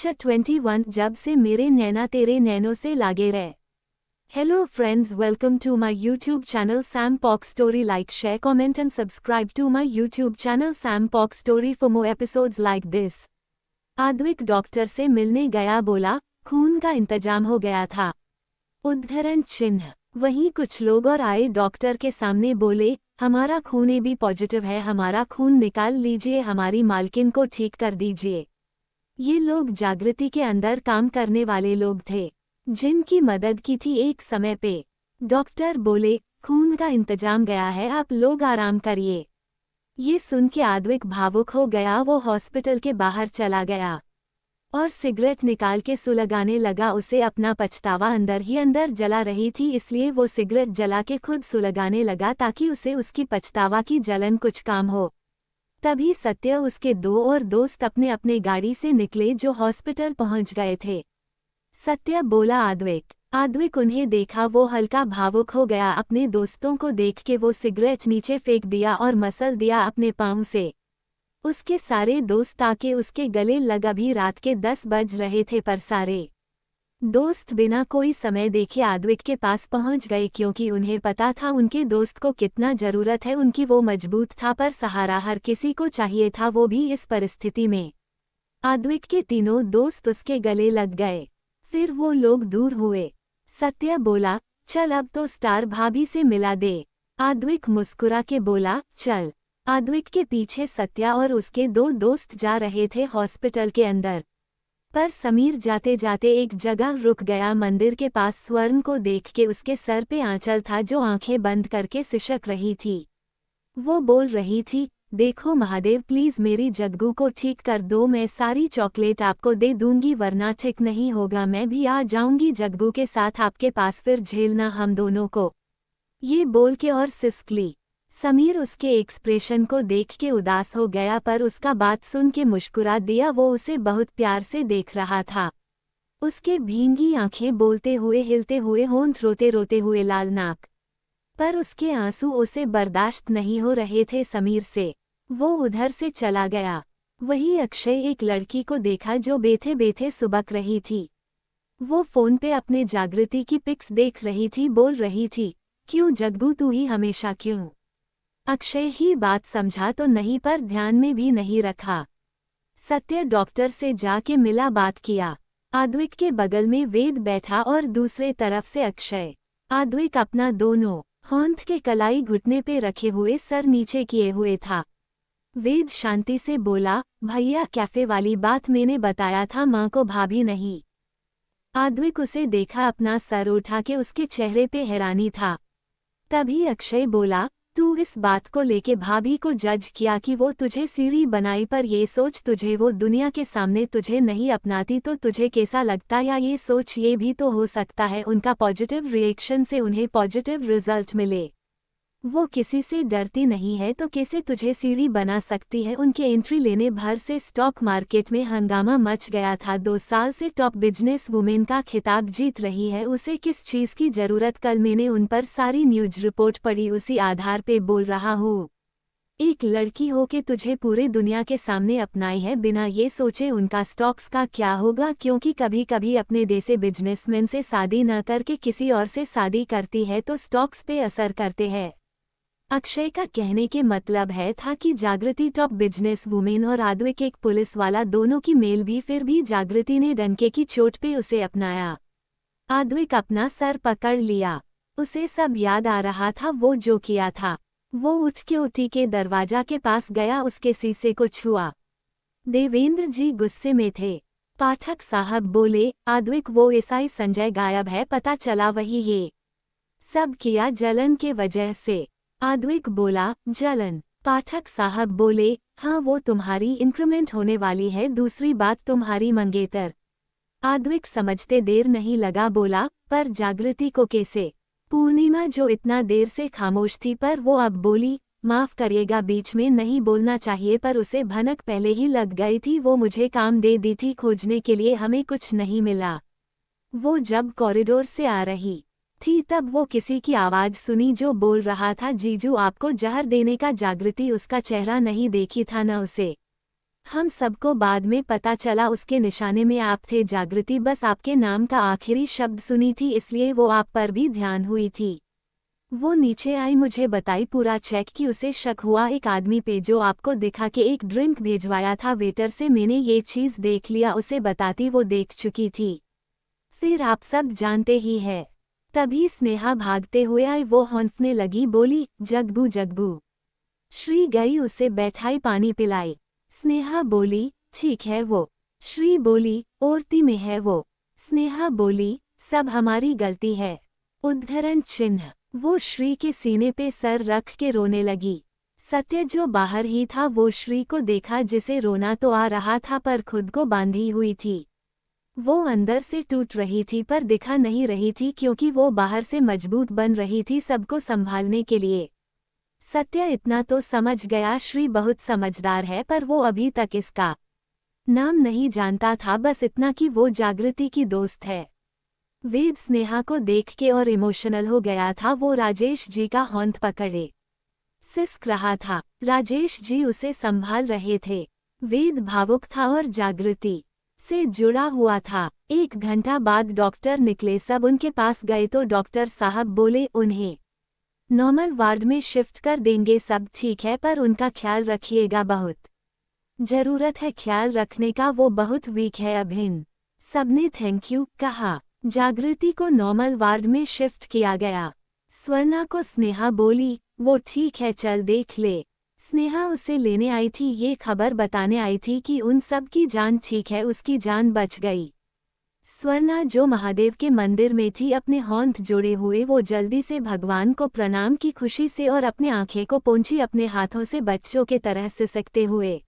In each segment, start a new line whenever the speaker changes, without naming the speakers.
Lecture 21 जब से मेरे नैना तेरे नैनों से लागे रहे। Hello friends, welcome to my YouTube channel Sam Pock Story. Like, share, comment and subscribe to my YouTube channel Sam Pock Story for more episodes like this. Advik doctor से मिलने गया, बोला खून का इंतजाम हो गया था। उद्धरण चिन्ह। वहीं कुछ लोग और आए डॉक्टर के सामने, बोले हमारा खून AB पॉजिटिव है, हमारा खून निकाल लीजिए, हमारी मालकिन को ठीक कर दीजिए। ये लोग जागृति के अंदर काम करने वाले लोग थे, जिनकी मदद की थी एक समय पे। डॉक्टर बोले खून का इंतजाम गया है, आप लोग आराम करिए। ये सुन के आद्विक भावुक हो गया। वो हॉस्पिटल के बाहर चला गया और सिगरेट निकाल के सुलगाने लगा। उसे अपना पछतावा अंदर ही अंदर जला रही थी, इसलिए वो सिगरेट जला के खुद सुलगाने लगा ताकि उसे उसकी पछतावा की जलन कुछ काम हो। तभी सत्य, उसके दो और दोस्त अपने अपने गाड़ी से निकले जो हॉस्पिटल पहुंच गए थे। सत्य बोला आद्विक उन्हें देखा, वो हल्का भावुक हो गया। अपने दोस्तों को देख के वो सिगरेट नीचे फेंक दिया और मसल दिया अपने पाँव से। उसके सारे दोस्त आके उसके गले लग। अभी रात के 10 बज रहे थे, पर सारे दोस्त बिना कोई समय देखे आद्विक के पास पहुंच गए, क्योंकि उन्हें पता था उनके दोस्त को कितना जरूरत है उनकी। वो मजबूत था, पर सहारा हर किसी को चाहिए था, वो भी इस परिस्थिति में। आद्विक के तीनों दोस्त उसके गले लग गए। फिर वो लोग दूर हुए। सत्य बोला चल अब तो स्टार भाभी से मिला दे। आद्विक मुस्कुरा के बोला चल। आद्विक के पीछे सत्या और उसके दो दोस्त जा रहे थे हॉस्पिटल के अंदर, पर समीर जाते जाते एक जगह रुक गया। मंदिर के पास स्वर्ण को देख के उसके सर पे आंचल था, जो आंखें बंद करके सिसक रही थी। वो बोल रही थी देखो महादेव, प्लीज मेरी जग्गू को ठीक कर दो, मैं सारी चॉकलेट आपको दे दूंगी, वरना ठीक नहीं होगा, मैं भी आ जाऊंगी जग्गू के साथ आपके पास, फिर झेलना हम दोनों को। ये बोल के और सिसक ली। समीर उसके एक्सप्रेशन को देख के उदास हो गया, पर उसका बात सुन के मुस्कुरा दिया। वो उसे बहुत प्यार से देख रहा था। उसके भींगी आंखें बोलते हुए, हिलते हुए होंठ, रोते रोते हुए लाल नाक, पर उसके आंसू उसे बर्दाश्त नहीं हो रहे थे समीर से। वो उधर से चला गया। वही अक्षय एक लड़की को देखा जो बेथे बेथे सुबक रही थी। वो फोन पे अपने जागृति की पिक्स देख रही थी, बोल रही थी क्यों जग्गू, तू ही हमेशा क्यों। अक्षय ही बात समझा तो नहीं, पर ध्यान में भी नहीं रखा। सत्य डॉक्टर से जाके मिला, बात किया। आद्विक के बगल में वेद बैठा और दूसरे तरफ से अक्षय। आद्विक अपना दोनों होंठ के कलाई घुटने पे रखे हुए सर नीचे किए हुए था। वेद शांति से बोला भैया, कैफे वाली बात मैंने बताया था माँ को, भाभी नहीं। आद्विक उसे देखा, अपना सर उठा के उसके चेहरे पे हैरानी था। तभी अक्षय बोला तू इस बात को लेके भाभी को जज किया कि वो तुझे सीढ़ी बनाई, पर ये सोच तुझे वो दुनिया के सामने तुझे नहीं अपनाती तो तुझे कैसा लगता, या ये सोच ये भी तो हो सकता है उनका पॉजिटिव रिएक्शन से उन्हें पॉजिटिव रिजल्ट मिले। वो किसी से डरती नहीं है तो कैसे तुझे सीढ़ी बना सकती है। उनके एंट्री लेने भर से स्टॉक मार्केट में हंगामा मच गया था। 2 साल से टॉप बिजनेस वुमेन का खिताब जीत रही है, उसे किस चीज़ की ज़रूरत। कल मैंने उन पर सारी न्यूज रिपोर्ट पढ़ी, उसी आधार पे बोल रहा हूँ। एक लड़की हो के तुझे पूरे दुनिया के सामने अपनाई है, बिना ये सोचे उनका स्टॉक्स का क्या होगा, क्योंकि कभी कभी अपने जैसे बिजनेसमैन से शादी न करके किसी और से शादी करती है तो स्टॉक्स पे असर करते हैं। अक्षय का कहने के मतलब है था कि जागृति टॉप बिजनेस वुमेन और आद्विक एक पुलिस वाला, दोनों की मेल भी। फिर भी जागृति ने डंके की चोट पे उसे अपनाया। आद्विक अपना सर पकड़ लिया, उसे सब याद आ रहा था वो जो किया था। वो उठ के ओटी के दरवाजा के पास गया, उसके शीशे को छुआ। देवेंद्र जी गुस्से में थे। पाठक साहब बोले आद्विक, वो एसआई संजय गायब है, पता चला वही ये सब किया जलन के वजह से। आद्विक बोला जलन। पाठक साहब बोले हाँ, वो तुम्हारी इंक्रीमेंट होने वाली है, दूसरी बात तुम्हारी मंगेतर। आद्विक समझते देर नहीं लगा, बोला पर जागृति को कैसे। पूर्णिमा जो इतना देर से खामोश थी, पर वो अब बोली माफ करिएगा, बीच में नहीं बोलना चाहिए, पर उसे भनक पहले ही लग गई थी। वो मुझे काम दे दी थी खोजने के लिए, हमें कुछ नहीं मिला। वो जब कॉरिडोर से आ रही थी तब वो किसी की आवाज़ सुनी जो बोल रहा था जीजू आपको जहर देने का। जागृति उसका चेहरा नहीं देखी था न उसे। हम सबको बाद में पता चला उसके निशाने में आप थे। जागृति बस आपके नाम का आखिरी शब्द सुनी थी, इसलिए वो आप पर भी ध्यान हुई थी। वो नीचे आई, मुझे बताई पूरा चेक कि उसे शक हुआ एक आदमी पे जो आपको दिखा के एक ड्रिंक भेजवाया था वेटर से। मैंने ये चीज़ देख लिया, उसे बताती वो देख चुकी थी। फिर आप सब जानते ही है। तभी स्नेहा भागते हुए आई, वो हौंफने लगी, बोली जग्गू जग्गू। श्री गई, उसे बैठाई, पानी पिलाई। स्नेहा बोली ठीक है वो। श्री बोली औरती में है वो। स्नेहा बोली सब हमारी गलती है। उद्धरण चिन्ह। वो श्री के सीने पे सर रख के रोने लगी। सत्य जो बाहर ही था वो श्री को देखा, जिसे रोना तो आ रहा था पर खुद को बांधी हुई थी। वो अंदर से टूट रही थी पर दिखा नहीं रही थी, क्योंकि वो बाहर से मजबूत बन रही थी सबको संभालने के लिए। सत्य इतना तो समझ गया, श्री बहुत समझदार है, पर वो अभी तक इसका नाम नहीं जानता था, बस इतना कि वो जागृति की दोस्त है। वेद स्नेहा को देख के और इमोशनल हो गया था। वो राजेश जी का हाथ पकड़े सिसक रहा था। राजेश जी उसे संभाल रहे थे। वेद भावुक था और जागृति से जुड़ा हुआ था। 1 घंटा बाद डॉक्टर निकले, सब उनके पास गए तो डॉक्टर साहब बोले उन्हें नॉर्मल वार्ड में शिफ्ट कर देंगे, सब ठीक है पर उनका ख्याल रखिएगा, बहुत जरूरत है ख्याल रखने का, वो बहुत वीक है अभिन। सबने थैंक यू कहा। जागृति को नॉर्मल वार्ड में शिफ्ट किया गया। स्वर्णा को स्नेहा बोली वो ठीक है, चल देख ले। स्नेहा उसे लेने आई थी, ये खबर बताने आई थी कि उन सब की जान ठीक है, उसकी जान बच गई। स्वर्णा जो महादेव के मंदिर में थी, अपने हाथ जोड़े हुए वो जल्दी से भगवान को प्रणाम की खुशी से और अपने आंखें को पोंछी, अपने हाथों से बच्चों के तरह सिसकते हुए।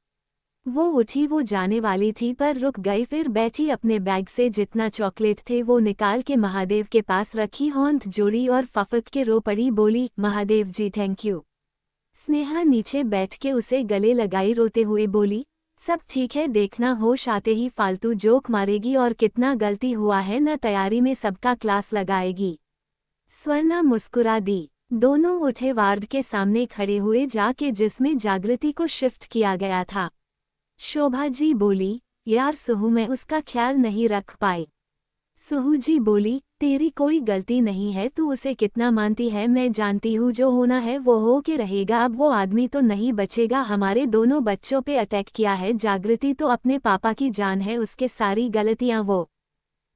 वो उठी, वो जाने वाली थी पर रुक गई, फिर बैठी, अपने बैग से जितना चॉकलेट थे वो निकाल के महादेव के पास रखी, हाथ जोड़ी और फफक के रो पड़ी, बोली महादेव जी थैंक यू। स्नेहा नीचे बैठ के उसे गले लगाई, रोते हुए बोली सब ठीक है, देखना होश आते ही फालतू जोक मारेगी और कितना गलती हुआ है न, तैयारी में सबका क्लास लगाएगी। स्वर्णा मुस्कुरा दी। दोनों उठे, वार्ड के सामने खड़े हुए, जाके जिसमें जागृति को शिफ्ट किया गया था। शोभा जी बोली यार सुहू, मैं उसका ख्याल नहीं रख पाई। सुहू जी बोली तेरी कोई गलती नहीं है, तू उसे कितना मानती है, मैं जानती हूँ, जो होना है वो हो के रहेगा। अब वो आदमी तो नहीं बचेगा, हमारे दोनों बच्चों पे अटैक किया है। जागृति तो अपने पापा की जान है, उसके सारी गलतियाँ वो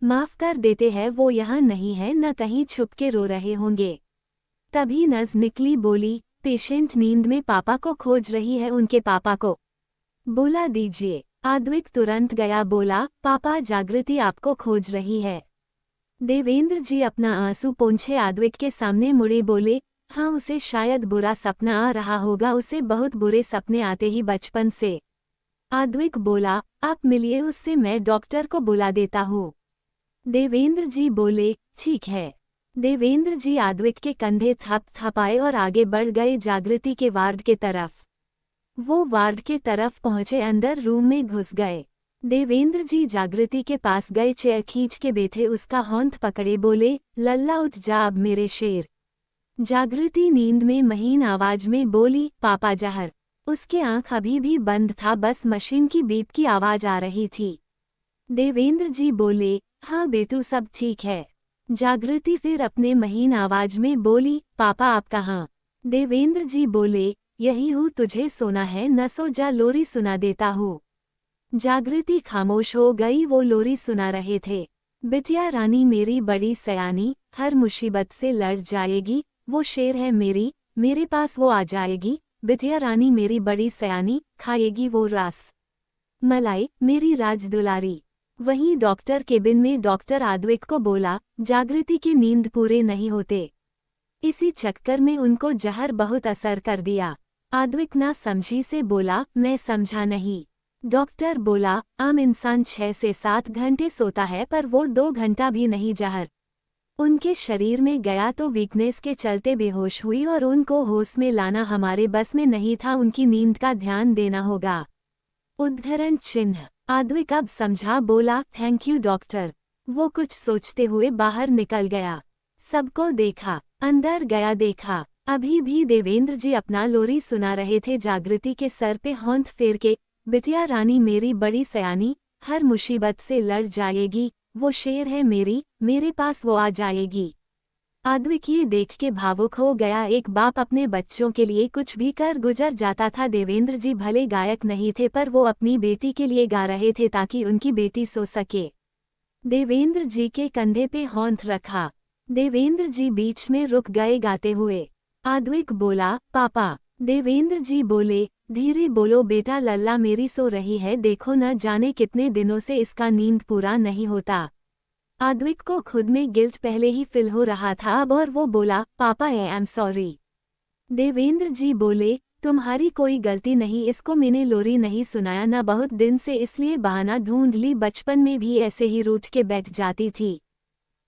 माफ कर देते हैं। वो यहाँ नहीं है, न कहीं छुप के रो रहे होंगे। तभी नज निकली, बोली पेशेंट नींद में पापा को खोज रही है, उनके पापा को बुला दीजिए। आद्विक तुरंत गया, बोला पापा जागृति आपको खोज रही है। देवेंद्र जी अपना आंसू पोंछे आद्विक के सामने मुड़े, बोले हाँ, उसे शायद बुरा सपना आ रहा होगा, उसे बहुत बुरे सपने आते ही बचपन से। आद्विक बोला आप मिलिए उससे, मैं डॉक्टर को बुला देता हूँ। देवेंद्र जी बोले ठीक है। देवेंद्र जी आद्विक के कंधे थपथपाए और आगे बढ़ गए जागृति के वार्ड के तरफ। वो वार्ड के तरफ पहुंचे, अंदर रूम में घुस गए। देवेंद्र जी जागृति के पास गए, चेयर खींच के बैठे, उसका हाथ पकड़े, बोले लल्ला उठ जा अब मेरे शेर। जागृति नींद में महीन आवाज में बोली पापा जहर। उसके आंख अभी भी बंद था, बस मशीन की बीप की आवाज आ रही थी। देवेंद्र जी बोले हाँ बेटू सब ठीक है। जागृति फिर अपने महीन आवाज में बोली पापा आप कहाँ। देवेंद्र जी बोले यही हूँ, तुझे सोना है न सो जा, लोरी सुना देता हूँ। जागृति खामोश हो गई, वो लोरी सुना रहे थे। बिटिया रानी मेरी बड़ी सयानी, हर मुसीबत से लड़ जाएगी, वो शेर है मेरी, मेरे पास वो आ जाएगी। बिटिया रानी मेरी बड़ी सयानी, खाएगी वो रस मलाई, मेरी राज दुलारी। वहीं डॉक्टर केबिन में डॉक्टर आद्विक को बोला जागृति की नींद पूरे नहीं होते, इसी चक्कर में उनको जहर बहुत असर कर दिया। आद्विक ना समझी से बोला मैं समझा नहीं। डॉक्टर बोला आम इंसान 6 से 7 घंटे सोता है, पर वो 2 घंटा भी नहीं, जहर उनके शरीर में गया तो वीकनेस के चलते बेहोश हुई और उनको होश में लाना हमारे बस में नहीं था, उनकी नींद का ध्यान देना होगा। उद्धरण चिन्ह। आद्विक अब समझा, बोला थैंक यू डॉक्टर। वो कुछ सोचते हुए बाहर निकल गया। सबको देखा, अंदर गया, देखा अभी भी देवेंद्र जी अपना लोरी सुना रहे थे। जागृति के सर पे हाथ फेर के बिटिया रानी मेरी बड़ी सयानी, हर मुसीबत से लड़ जाएगी, वो शेर है मेरे पास वो आ जाएगी। आद्विक ये देख के भावुक हो गया। एक बाप अपने बच्चों के लिए कुछ भी कर गुजर जाता था। देवेंद्र जी भले गायक नहीं थे पर वो अपनी बेटी के लिए गा रहे थे ताकि उनकी बेटी सो सके। देवेंद्र जी के कंधे पे हाथ रखा। देवेंद्र जी बीच में रुक गए गाते हुए। आद्विक बोला, पापा। देवेंद्र जी बोले, धीरे बोलो बेटा, लल्ला मेरी सो रही है, देखो न जाने कितने दिनों से इसका नींद पूरा नहीं होता। आद्विक को खुद में गिल्ट पहले ही फील हो रहा था अब, और वो बोला, पापा आई एम सॉरी। देवेंद्र जी बोले, तुम्हारी कोई गलती नहीं, इसको मैंने लोरी नहीं सुनाया ना बहुत दिन से, इसलिए बहाना ढूंढ ली, बचपन में भी ऐसे ही रूठ के बैठ जाती थी।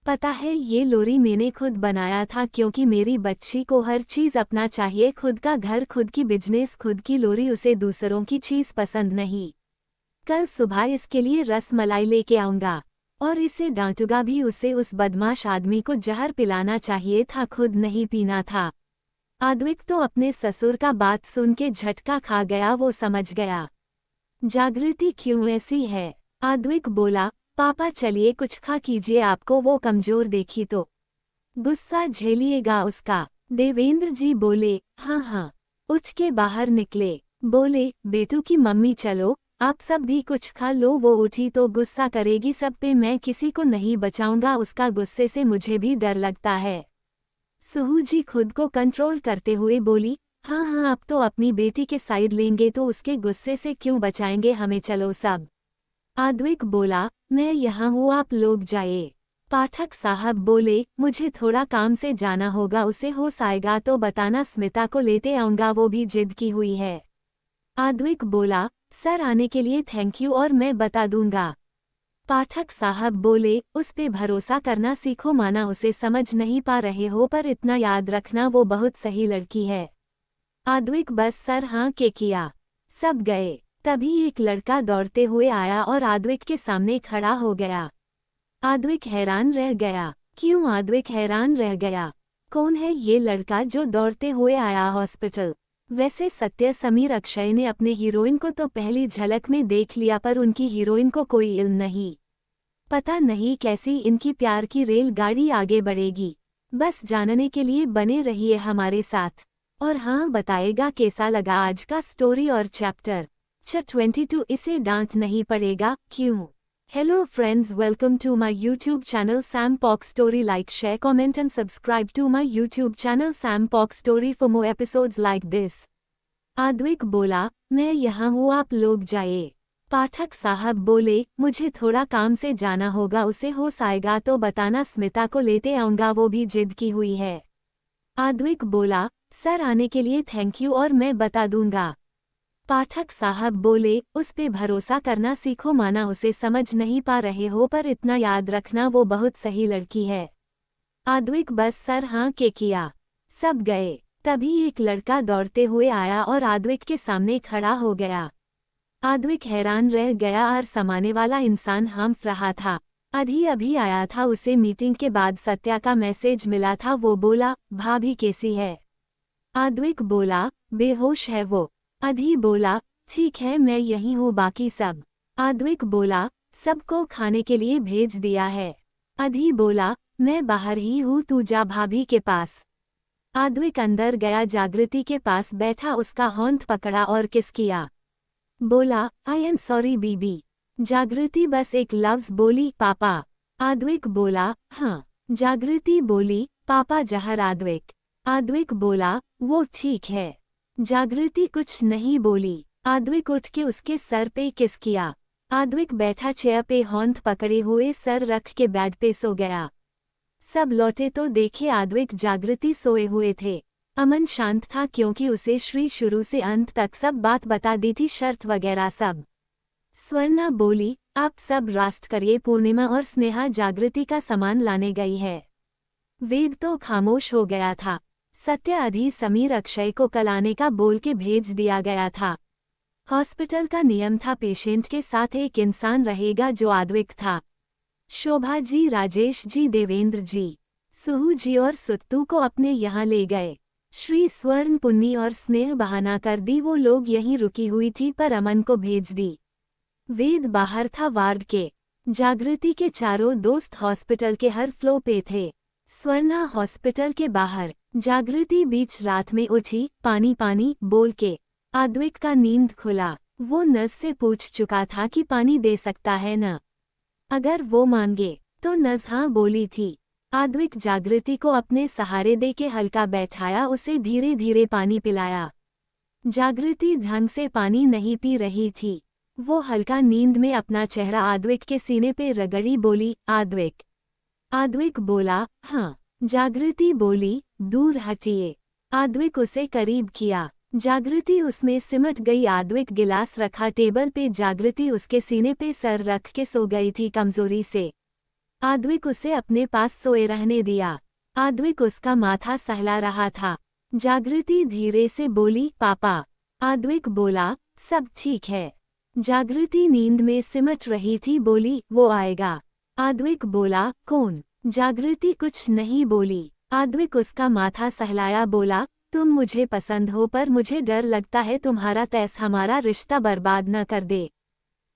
पता है ये लोरी मैंने खुद बनाया था क्योंकि मेरी बच्ची को हर चीज़ अपना चाहिए, खुद का घर, खुद की बिजनेस, खुद की लोरी, उसे दूसरों की चीज़ पसंद नहीं। कल सुबह इसके लिए रस मलाई लेके आऊँगा और इसे डांटूंगा भी, उसे उस बदमाश आदमी को जहर पिलाना चाहिए था, खुद नहीं पीना था। आद्विक तो अपने ससुर का बात सुन के झटका खा गया, वो समझ गया जागृति क्यों ऐसी है। आद्विक बोला, पापा चलिए कुछ खा कीजिए, आपको वो कमजोर देखी तो गुस्सा झेलिएगा उसका। देवेंद्र जी बोले, हाँ हाँ। उठ के बाहर निकले। बोले, बेटू की मम्मी चलो आप सब भी कुछ खा लो। वो उठी तो गुस्सा करेगी सब पे, मैं किसी को नहीं बचाऊंगा, उसका गुस्से से मुझे भी डर लगता है। सुहू जी खुद को कंट्रोल करते हुए बोली, हाँ हाँ अब तो अपनी बेटी के साइड लेंगे तो उसके गुस्से से क्यों बचाएंगे हमें, चलो सब। आद्विक बोला, मैं यहाँ हूँ आप लोग जाए। पाठक साहब बोले, मुझे थोड़ा काम से जाना होगा, उसे होश आएगा तो बताना, स्मिता को लेते आऊँगा, वो भी जिद की हुई है। आद्विक बोला, सर आने के लिए थैंक यू और मैं बता दूंगा। पाठक साहब बोले, उस पे भरोसा करना सीखो, माना उसे समझ नहीं पा रहे हो पर इतना याद रखना वो बहुत सही लड़की है। आद्विक बस सर हाँ के किया। सब गए। तभी एक लड़का दौड़ते हुए आया और आद्विक के सामने खड़ा हो गया। आद्विक हैरान रह गया। क्यों आद्विक हैरान रह गया? कौन है ये लड़का जो दौड़ते हुए आया हॉस्पिटल? वैसे सत्य समीर अक्षय ने अपने हीरोइन को तो पहली झलक में देख लिया पर उनकी हीरोइन को कोई इल्म नहीं। पता नहीं कैसी इनकी प्यार की रेलगाड़ी आगे बढ़ेगी। बस जानने के लिए बने रहिए हमारे साथ। और हाँ, बताएगा कैसा लगा आज का स्टोरी और चैप्टर 22। इसे डांट नहीं पड़ेगा क्यों? Hello friends, welcome to my YouTube channel Sam Pock Story. Like, share, comment and subscribe to my YouTube channel Sam Pock Story for more episodes like this. Advik बोला, मैं यहाँ हूँ आप लोग जाए। पाठक साहब बोले, मुझे थोड़ा काम से जाना होगा, उसे होश आएगा तो बताना, स्मिता को लेते आऊँगा, वो भी जिद की हुई है। आद्विक बोला, सर आने के लिए थैंक यू और मैं बता दूंगा। पाठक साहब बोले, उस पे भरोसा करना सीखो, माना उसे समझ नहीं पा रहे हो पर इतना याद रखना वो बहुत सही लड़की है। आद्विक बस सर हाँ के किया। सब गए। तभी एक लड़का दौड़ते हुए आया और आद्विक के सामने खड़ा हो गया। आद्विक हैरान रह गया और समाने वाला इंसान हांफ रहा था। अभी आया था, उसे मीटिंग के बाद सत्या का मैसेज मिला था। वो बोला, भाभी कैसी है? आद्विक बोला, बेहोश है वो। अधी बोला, ठीक है मैं यही हूँ, बाकी सब? आद्विक बोला, सबको खाने के लिए भेज दिया है। अधी बोला, मैं बाहर ही हूँ, तू जा भाभी के पास। आद्विक अंदर गया, जागृति के पास बैठा, उसका हाथ पकड़ा और किस किया। बोला, आई एम सॉरी बीबी। जागृति बस एक लफ्ज बोली, पापा। आद्विक बोला, हाँ। जागृति बोली, पापा जहर। आद्विक बोला, वो ठीक है। जागृति कुछ नहीं बोली। आद्विक उठ के उसके सर पे किस किया। आद्विक बैठा चेयर पे, हाथ पकड़े हुए सर रख के बेड पे सो गया। सब लौटे तो देखे आद्विक जागृति सोए हुए थे। अमन शांत था क्योंकि उसे श्री शुरू से अंत तक सब बात बता दी थी, शर्त वगैरह सब। स्वर्णा बोली, आप सब रास्ट करिए, पूर्णिमा और स्नेहा जागृति का सामान लाने गई है। वेद तो खामोश हो गया था। सत्य अधी समीर अक्षय को कल आने का बोल के भेज दिया गया था। हॉस्पिटल का नियम था, पेशेंट के साथ एक इंसान रहेगा जो आद्विक था। शोभा जी, राजेश जी, देवेंद्र जी, सुहू जी और सुत्तू को अपने यहाँ ले गए। श्री स्वर्ण पुन्नी और स्नेह बहाना कर दी वो लोग यहीं रुकी हुई थी पर अमन को भेज दी। वेद बाहर था वार्ड के। जागृति के चारों दोस्त हॉस्पिटल के हर फ्लोर पे थे। स्वर्णा हॉस्पिटल के बाहर। जागृति बीच रात में उठी, पानी पानी बोल के। आद्विक का नींद खुला। वो नर्स से पूछ चुका था कि पानी दे सकता है न, अगर वो मांगे तो। नर्स हाँ बोली थी। आद्विक जागृति को अपने सहारे दे के हल्का बैठाया, उसे धीरे धीरे पानी पिलाया। जागृति ढंग से पानी नहीं पी रही थी। वो हल्का नींद में अपना चेहरा आद्विक के सीने पे रगड़ी, बोली आद्विक। आद्विक बोला हाँ। जागृति बोली दूर हटिए। आद्विक उसे करीब किया। जागृति उसमें सिमट गई। आद्विक गिलास रखा टेबल पे। जागृति उसके सीने पे सर रख के सो गई थी कमजोरी से। आद्विक उसे अपने पास सोए रहने दिया। आद्विक उसका माथा सहला रहा था। जागृति धीरे से बोली पापा। आद्विक बोला सब ठीक है। जागृति नींद में सिमट रही थी, बोली वो आएगा। आद्विक बोला कौन? जागृति कुछ नहीं बोली। आद्विक उसका माथा सहलाया, बोला तुम मुझे पसंद हो पर मुझे डर लगता है तुम्हारा तैस हमारा रिश्ता बर्बाद न कर दे।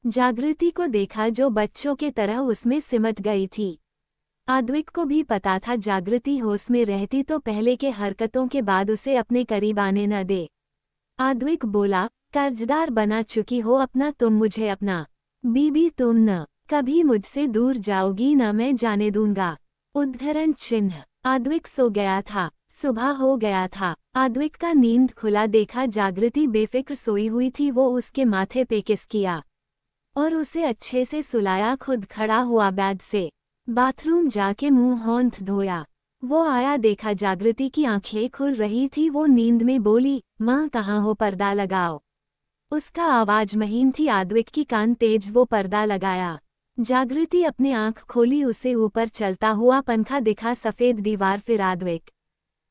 जागृति को देखा जो बच्चों के तरह उसमें सिमट गई थी। आद्विक को भी पता था जागृति होश में रहती तो पहले के हरकतों के बाद उसे अपने करीब आने न दे। आद्विक बोला कर्जदार बना चुकी हो अपना तुम मुझे अपना। बीबी तुम न कभी मुझसे दूर जाओगी न मैं जाने दूंगा। उद्धरण चिन्ह। आद्विक सो गया था। सुबह हो गया था। आद्विक का नींद खुला। देखा जागृति बेफिक्र सोई हुई थी। वो उसके माथे पे किस किया और उसे अच्छे से सुलाया। खुद खड़ा हुआ बेड से। बाथरूम जाके मुंह हाथ धोया। वो आया, देखा जागृति की आंखें खुल रही थी। वो नींद में बोली माँ कहाँ हो, पर्दा लगाओ। उसका आवाज महीन थी। आद्विक की कान तेज। वो पर्दा लगाया। जागृति अपने आंख खोली। उसे ऊपर चलता हुआ पंखा दिखा, सफेद दीवार, फिर आद्विक।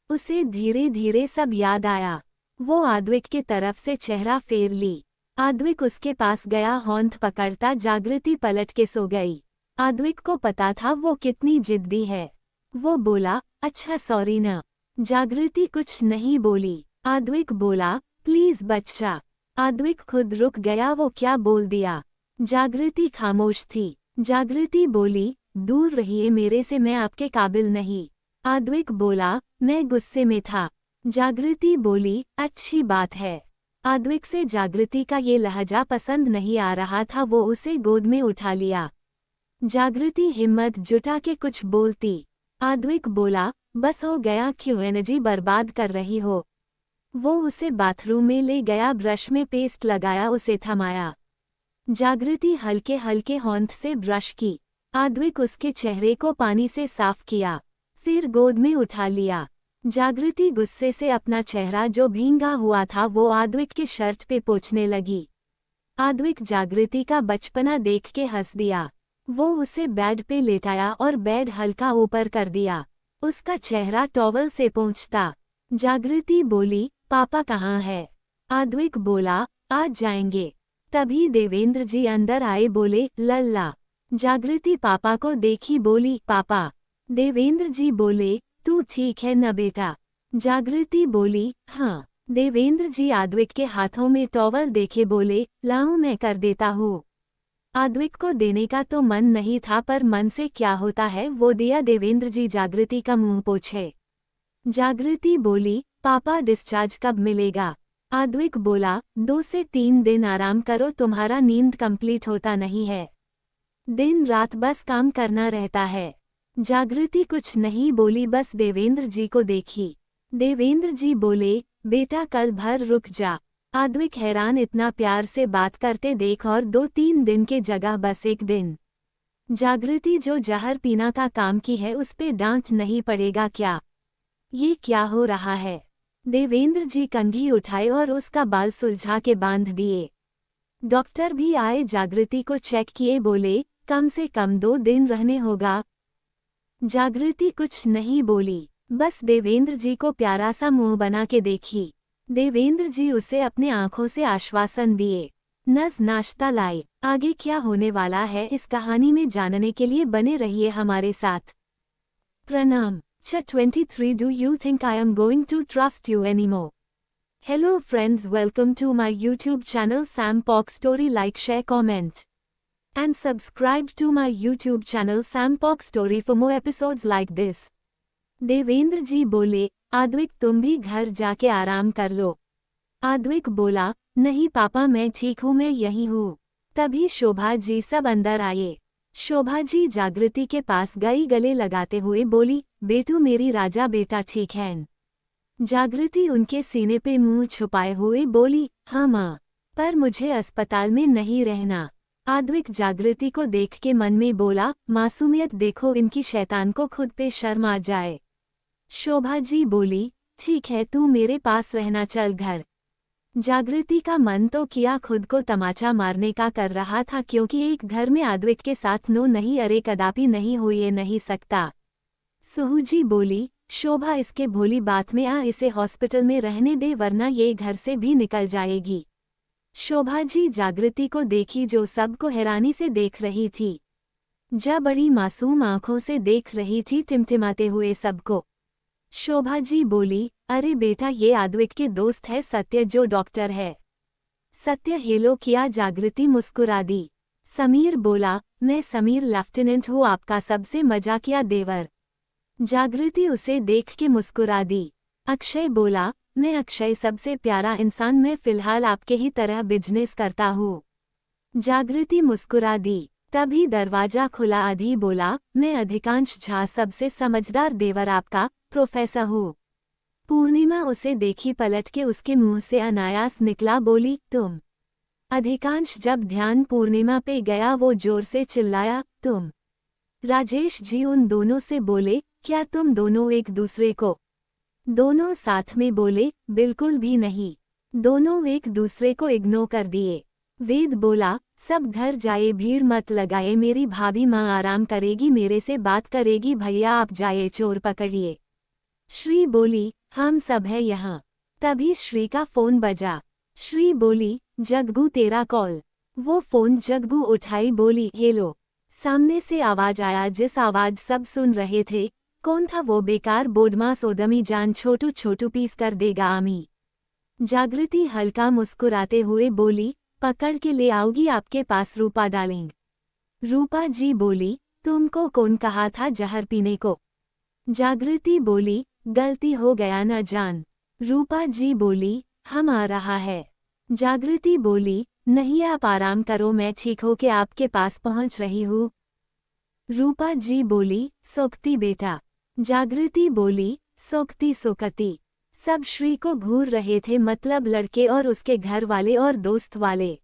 उसे धीरे धीरे सब याद आया। वो आद्विक के तरफ से चेहरा फेर ली। आद्विक उसके पास गया, होंठ पकड़ता। जागृति पलट के सो गई। आद्विक को पता था वो कितनी जिद्दी है। वो बोला अच्छा सॉरी न। जागृति कुछ नहीं बोली। आद्विक बोला प्लीज बच्चा। आद्विक खुद रुक गया, वो क्या बोल दिया। जागृति खामोश थी। जागृति बोली दूर रहिए मेरे से, मैं आपके काबिल नहीं। आद्विक बोला मैं गुस्से में था। जागृति बोली अच्छी बात है। आद्विक से जागृति का ये लहजा पसंद नहीं आ रहा था। वो उसे गोद में उठा लिया। जागृति हिम्मत जुटा के कुछ बोलती। आद्विक बोला बस हो गया, क्यों एनर्जी बर्बाद कर रही हो। वो उसे बाथरूम में ले गया, ब्रश में पेस्ट लगाया, उसे थमाया। जागृति हल्के हल्के होंठ से ब्रश की। आद्विक उसके चेहरे को पानी से साफ किया, फिर गोद में उठा लिया। जागृति गुस्से से अपना चेहरा जो भींगा हुआ था वो आद्विक के शर्ट पे पोंछने लगी। आद्विक जागृति का बचपना देख के हंस दिया। वो उसे बेड पे लेटाया और बेड हल्का ऊपर कर दिया। उसका चेहरा टॉवल से पोंछता। जागृति बोली पापा कहाँ है। आद्विक बोला आज जाएंगे। तभी देवेंद्र जी अंदर आए, बोले लल्ला। जागृति पापा को देखी, बोली पापा। देवेंद्र जी बोले तू ठीक है न बेटा। जागृति बोली हाँ। देवेंद्र जी आद्विक के हाथों में टॉवल देखे, बोले लाऊं मैं कर देता हूँ। आद्विक को देने का तो मन नहीं था, पर मन से क्या होता है वो दिया। देवेंद्र जी जागृति का मुंह पोंछे। जागृति बोली पापा डिस्चार्ज कब मिलेगा। आद्विक बोला 2 से 3 दिन आराम करो, तुम्हारा नींद कंप्लीट होता नहीं है। दिन रात बस काम करना रहता है। जागृति कुछ नहीं बोली, बस देवेंद्र जी को देखी। देवेंद्र जी बोले बेटा कल भर रुक जा। आद्विक हैरान, इतना प्यार से बात करते देख, और 2-3 दिन के जगह बस 1 दिन। जागृति जो जहर पीना का काम की है उस पे डांट नहीं पड़ेगा क्या। ये क्या हो रहा है। देवेंद्र जी कंघी उठाए और उसका बाल सुलझा के बांध दिए। डॉक्टर भी आए, जागृति को चेक किए, बोले कम से कम 2 दिन रहने होगा। जागृति कुछ नहीं बोली, बस देवेंद्र जी को प्यारा सा मुंह बना के देखी। देवेंद्र जी उसे अपने आंखों से आश्वासन दिए। नस नाश्ता लाए। आगे क्या होने वाला है इस कहानी में जानने के लिए बने रहिए हमारे साथ। प्रणाम। 23 Do you think I am going to trust you anymore? Hello friends, welcome to my YouTube channel Sam Pox Story. Like, share, comment and subscribe to my YouTube channel Sam Pox Story for more episodes like this. Devendra जी बोले, आद्विक तुम भी घर जाके आराम कर लो। आद्विक बोला, नहीं पापा मैं ठीक हूँ, मैं यहीं हूँ। तभी शोभा जी सब अंदर आए। शोभा जी जागृति के पास गई, गले लगाते हुए बोली, बेटू मेरी राजा बेटा ठीक है? जागृति उनके सीने पे मुंह छुपाए हुए बोली, हाँ माँ, पर मुझे अस्पताल में नहीं रहना। आद्विक जागृति को देख के मन में बोला, मासूमियत देखो इनकी, शैतान को खुद पे शर्म आ जाए। शोभा जी बोली, ठीक है तू मेरे पास रहना, चल घर। जागृति का मन तो किया खुद को तमाचा मारने का कर रहा था, क्योंकि एक घर में आद्विक के साथ नो नहीं, अरे कदापि नहीं हो ये नहीं सकता। सुहू जी बोली, शोभा इसके भोली बात में आ, इसे हॉस्पिटल में रहने दे वरना ये घर से भी निकल जाएगी। शोभा जी जागृति को देखी जो सबको हैरानी से देख रही थी। जा बड़ी मासूम आंखों से देख रही थी टिमटिमाते हुए सबको। शोभा जी बोली, अरे बेटा ये आद्विक के दोस्त है सत्य जो डॉक्टर है। सत्य हेलो किया, जागृति मुस्कुरा दी। समीर बोला, मैं समीर लेफ्टिनेंट हूँ आपका सबसे मजाकिया देवर। जागृति उसे देख के मुस्कुरा दी। अक्षय बोला, मैं अक्षय सबसे प्यारा इंसान, मैं फिलहाल आपके ही तरह बिजनेस करता हूँ। जागृति मुस्कुरा दी। तभी दरवाजा खुला। आधी बोला, मैं अधिकांश झा सबसे समझदार देवर आपका प्रोफेसर हूँ। पूर्णिमा उसे देखी, पलट के उसके मुंह से अनायास निकला, बोली, तुम। अधिकांश जब ध्यान पूर्णिमा पे गया वो जोर से चिल्लाया, तुम। राजेश जी उन दोनों से बोले, क्या तुम दोनों एक दूसरे को? दोनों साथ में बोले, बिल्कुल भी नहीं। दोनों एक दूसरे को इग्नोर कर दिए। वेद बोला, सब घर जाए, भीड़ मत लगाए, मेरी भाभी माँ आराम करेगी, मेरे से बात करेगी, भैया आप जाए चोर पकड़िए। श्री बोली, हम सब है यहाँ। तभी श्री का फोन बजा। श्री बोली, जग्गू तेरा कॉल। वो फोन जग्गू उठाई, बोली, हेलो। सामने से आवाज आया, जिस आवाज सब सुन रहे थे। कौन था वो बेकार बोडमास ओदमी जान, छोटू छोटू पीस कर देगा आमी। जागृति हल्का मुस्कुराते हुए बोली, पकड़ के ले आओगी आपके पास रूपा डार्लिंग। रूपा जी बोली, तुमको कौन कहा था जहर पीने को? जागृति बोली, गलती हो गया न जान। रूपा जी बोली, हम आ रहा है। जागृति बोली, नहीं आप आराम करो, मैं ठीक होके आपके पास पहुंच रही हूँ। रूपा जी बोली, सोकती बेटा। जागृति बोली, सोकती सोकती। सब श्री को घूर रहे थे, मतलब लड़के और उसके घर वाले और दोस्त वाले।